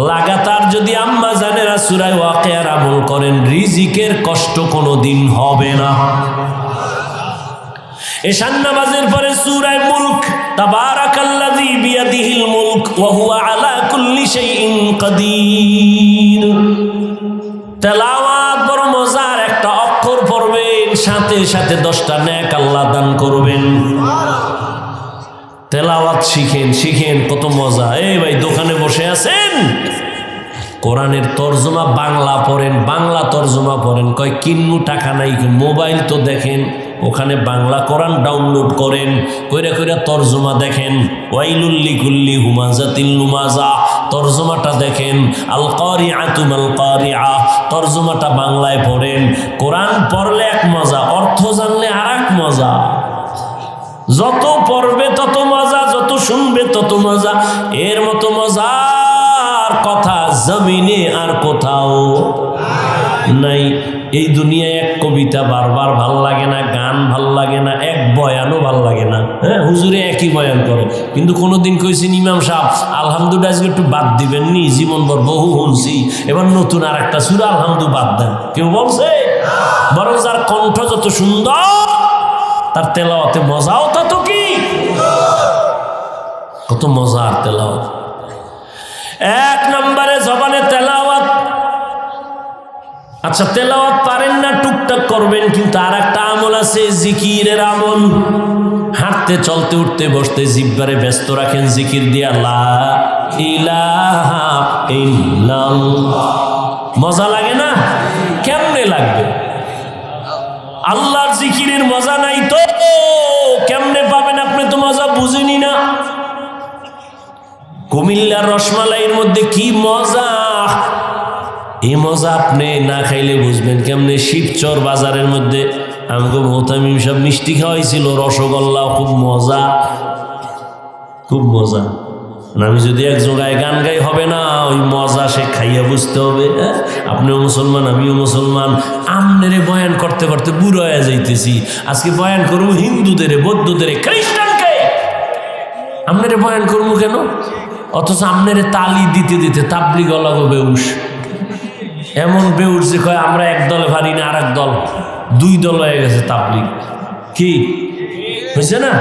Speaker 1: লাগাতার যদি আম্মা জানেরা সূরা ওয়াকিয়ার আমল করেন, রিজিকের কষ্ট কোনোদিন হবে না। এশার নামাজের পরে সূরা মুলক, তাবারাকাল্লাযী বিয়াদিহিল মুলক ওয়া হুয়া আলা কুল্লি শাইইন কাদির। তেলাওয়াত বড় মজার, একটা অক্ষর পড়বেন সাথে সাথে 10টা নেক আল্লাহ দান করবেন। তেলাওয়াত শিখেন, শিখেন, কত মজা। এই ভাই দোকানে বসে আছেন, কোরআনের তরজমা বাংলা পড়েন, বাংলা তরজমা পড়েন, কয় কিন্নু টাকা নাই, মোবাইল তো দেখেন, ওখানে বাংলা কোরআন ডাউনলোড করেন, কইরা কইরা তরজমা দেখেন। ওয়াইলুল লিকুল্লি হুমাজাতিল লুমাজা, তরজমাটা দেখেন। আল কারিআতু মাল কারিআ, তরজমাটা বাংলায় পড়েন। কোরআন পড়লে এক মজা, অর্থ জানলে আর এক মজা। যত পড়বে তত মজা, যত শুনবে তত মজা। এর মতো মজার কথা জমিনে আর কোথাও নাই। এই দুনিয়ায় এক কবিতা বারবার ভাল লাগে না, গান ভাল লাগে না, এক বয়ানও ভাল লাগে না। হ্যাঁ, হুজুরে একই বয়ান করে, কিন্তু কোনোদিন কইছেন ইমাম সাহেব আলহামদুলিল্লাহ আজকে একটু বাদ দিবেন নি, জীবনভর বহু শুনছি, এবার নতুন আর একটা সূরা আলহামদু বাদ দেন? কেউ বলছে? বরং যার কণ্ঠ যত সুন্দর তার তেলাওয়াতে মজাও তত কি, কত মজার তেলাওয়াত। এক নম্বরে জবানে তেলাওয়াত। আচ্ছা, তেলাওয়াত পারেন না, টুকটাক করবেন, কিন্তু আর একটা আমল আছে, জিকিরের আমল। হাঁটতে চলতে উঠতে বসতে জিহ্বারে ব্যস্ত রাখেন জিকির দিয়া, লা ইলাহা ইল্লাল্লাহ। মজা লাগে না? কেমনে লাগবে? আল্লাহর জিকিরের মজা নাই তো কেমনে পাবেন? আপনি তো মজা বুঝেনি না। কুমিল্লার রসমালাইয়ের মধ্যে কি মজা, এই মজা আপনি না খাইলে বুঝবেন কেমনে। শিবচর বাজারের মধ্যে আমাকে মোহতামিম সব মিষ্টি খাওয়াইছিল, রসগোল্লা, খুব মজা, খুব মজা। আমি যদি এক জায়গায় গান গাই হবে না, ওই মজা সে খাইয়া বুঝতে হবে। আপনিও মুসলমান, আমিও মুসলমান। আমনেরে বয়ান করতে করতে বুড়ো হয়ে যাইতেছি। আজকে বয়ান করবো হিন্দুদের, বৌদ্ধদের, খ্রিস্টানকে। আমনেরে বয়ান করবো কেন? অথচ আমনেরে তালি দিতে দিতে তাবলিগ গলাগো বেউস, এমন বেউস যে কয় আমরা এক দলে পারি না, আর এক দল, 2 দল হয়ে গেছে তাবলিগ। কি হয়েছে না?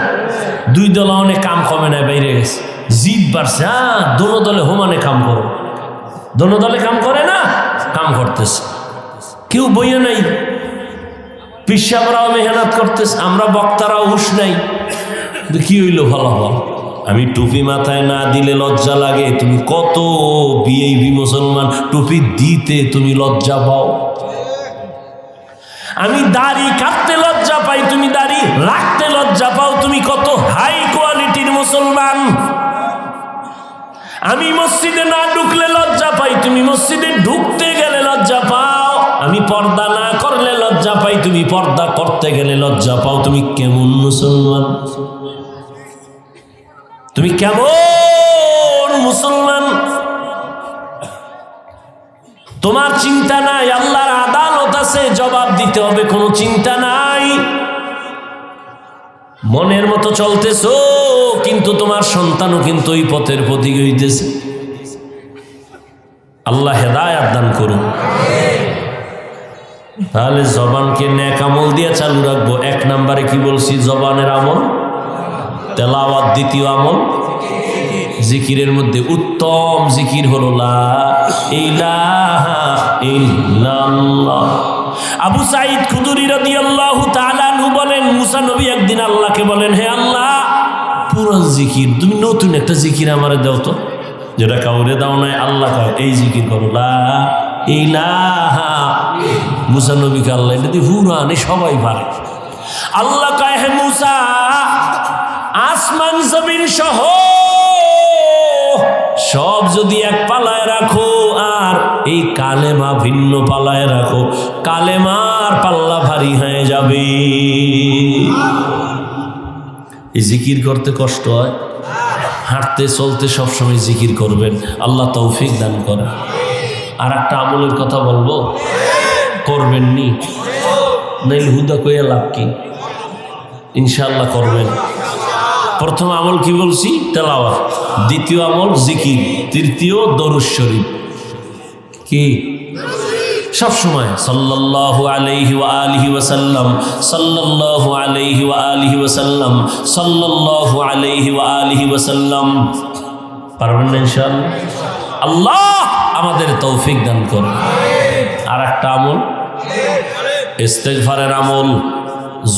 Speaker 1: দুই দল অনেক কাম কমে নাই, বাইরে গেছে, জিদ বাড়ছে। হ্যাঁ, দোনো দলে হোমানে কাম করো, দোনো দলে কাম করে না, কাম করতেছে, কেউ বইয়ে নাই। পিসাবরাও মেহনত করতেছে, আমরা বক্তারাও হুশ নাই। কি হইল ফলাফল? আমি টুপি মাথায় না দিলে লজ্জা লাগে। তুমি কত বিএবি মুসলমান টুপি দিতে তুমি লজ্জা পাও। আমি দাড়ি কাটতে লজ্জা পাই, তুমি দাড়ি রাখতে লজ্জা পাও। তুমি কত হাই কোয়ালিটির মুসলমান। আমি মসজিদে না ঢুকলে লজ্জা পাই, তুমি মসজিদে ঢুকতে গেলে লজ্জা পাও। আমি পর্দা না করলে লজ্জা পাই, তুমি পর্দা করতে গেলে লজ্জা পাও। তুমি কেমন মুসলমান? তুমি কেমন মুসলমান? তোমার চিন্তা নাই, আল্লাহর আদালত আছে, জবাব দিতে হবে, কোনো চিন্তা নাই। মনের মতো চলতেছো, কিন্তু তোমার সন্তানও কিন্তু ওই পথের পথিক হইতেছে। আল্লাহ হেদায়েত দান করুন। তাহলে জবানকে নেক আমল দিয়ে চালু রাখবো। এক নম্বরে কি বলছি? জবানের আমল তেলাওয়াত। দ্বিতীয় আমল জিকিরের মধ্যে উত্তম জিকির হলো লা ইলাহা ইল্লাল্লাহ। আবু সাঈদ খুদরি রাদিয়াল্লাহু তাআলা আনহু বলেন, মুসা নবী একদিন আল্লাহকে বলেন, হে আল্লাহ, পুরো জিকির তুমি নতুন একটা জিকির আমারে দাও তো, যেটা কাউরে দাও নাই। আল্লাহ কয় এই জিকির করো লা ইলাহা। মুসা নবীকে আল্লাহ এটা দিয়ে পুরানি সবাই পারে। আল্লাহ কয়, হে মুসা, আসমান জমিন সহ সব যদি এক পালায় রাখো আর এই কালেমা ভিন্ন পালায় রাখো, কালেমার পাল্লা ভারী হয়ে যাবে। এই জিকির করতে কষ্ট হয়, হাঁটতে চলতে সবসময় জিকির করবেন, আল্লাহ তৌফিক দান করে। আর একটা আমলের কথা বলবো, করবেন নি নাইলে হুদা কইয়া লাভ কি? ইনশাআল্লাহ করবেন। প্রথম আমল কি বলছি? তেলাওয়াত। দ্বিতীয় আমল জিকির। তৃতীয় দরুদ শরীফ। কি সবসময় সাল্লাল্লাহু আলাইহি ওয়া আলিহি ওয়াসাল্লাম, সাল্লাল্লাহু আলাইহি ওয়া আলিহি ওয়াসাল্লাম, সাল্লাল্লাহু আলাইহি ওয়া আলিহি ওয়াসাল্লাম। পারবেন না ইনশাআল্লাহ? আল্লাহ আমাদের তৌফিক দান করুন। আর একটা আমল ইস্তেগফারের আমল।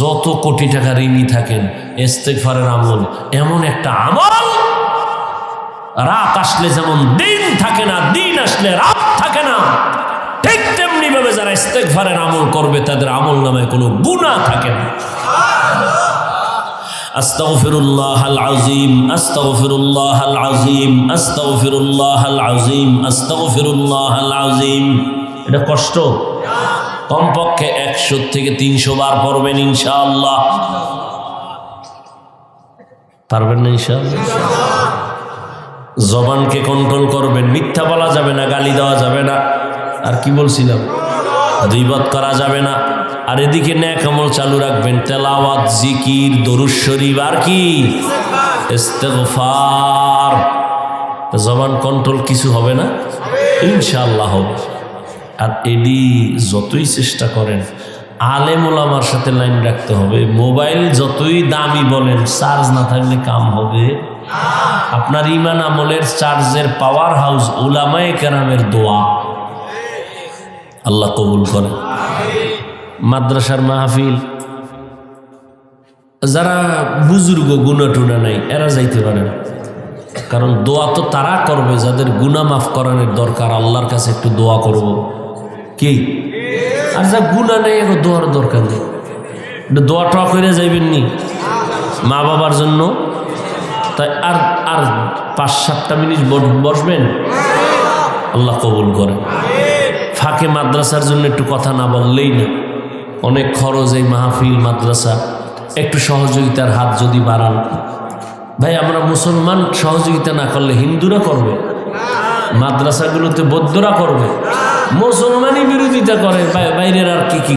Speaker 1: যত কোটি টাকা ঋণী থাকেন, ইস্তেগফারের আমল এমন একটা আমল, রাত আসলে যেমন দিন থাকে না, দিন আসলে রাত থাকে না, ঠিক তেমনি ভাবে যারা ইস্তেগফারের আমল করবে তাদের আমল নামায় কোনো গুনাহ থাকে না। আস্তাগফিরুল্লাহাল আযীম, আস্তাগফিরুল্লাহাল আযীম, আস্তাগফিরুল্লাহাল আযীম, আস্তাগফিরুল্লাহাল আযীম। এটা কষ্ট, কমপক্ষে 100 থেকে 300 বার পড়বেন ইনশাআল্লাহ। পারবেন না ইনশাআল্লাহ? জবানকে কন্ট্রোল করবেন, মিথ্যা বলা যাবে না, গালি দেওয়া যাবে না, আর কি বলছিলাম, গীবত করা যাবে না। আর এদিকে নেক আমল চালু রাখবেন, তেলাওয়াত, জিকির, দরুদ শরীফ, আর কি ইস্তেগফার। জবান কন্ট্রোল কিছু হবে না, ইনশাআল্লাহ হবে। আর এডি যতই চেষ্টা করেন আলেম ওলামার সাথে লাইন রাখতে হবে। মোবাইল যতই দামি বলেন, চার্জ না থাকলে কাম হবে? আপনার ইমান আমলের চার্জের পাওয়ার হাউস উলামায়ে কেরামের দোয়া, আল্লাহ কবুল করে। মাদ্রাসার মাহফিল, যারা বুজুর্গ গুনাহ টুনা নাই এরা যাইতে পারে না, কারণ দোয়া তো তারা করবে যাদের গুনাহ মাফ করানোর দরকার। আল্লাহর কাছে একটু দোয়া করব কি? আর যা গুনাহ নেই এখন দোয়ার দরকার নেই, দোয়া টোয়া করে যাইবেন নি মা বাবার জন্য। তাই আর আর 5-7টা মিনিট বসবেন, আল্লাহ কবুল করে। ফাঁকে মাদ্রাসার জন্য একটু কথা না বললেই না, অনেক খরচ এই মাহফিল মাদ্রাসা, একটু সহযোগিতার হাত যদি বাড়ান। ভাই আমরা মুসলমান সহযোগিতা না করলে হিন্দুরা করবে, মাদ্রাসাগুলোতে বৌদ্ধরা করবে, মুসলমানই বিরোধিতা করে, বাইরের আর কি কি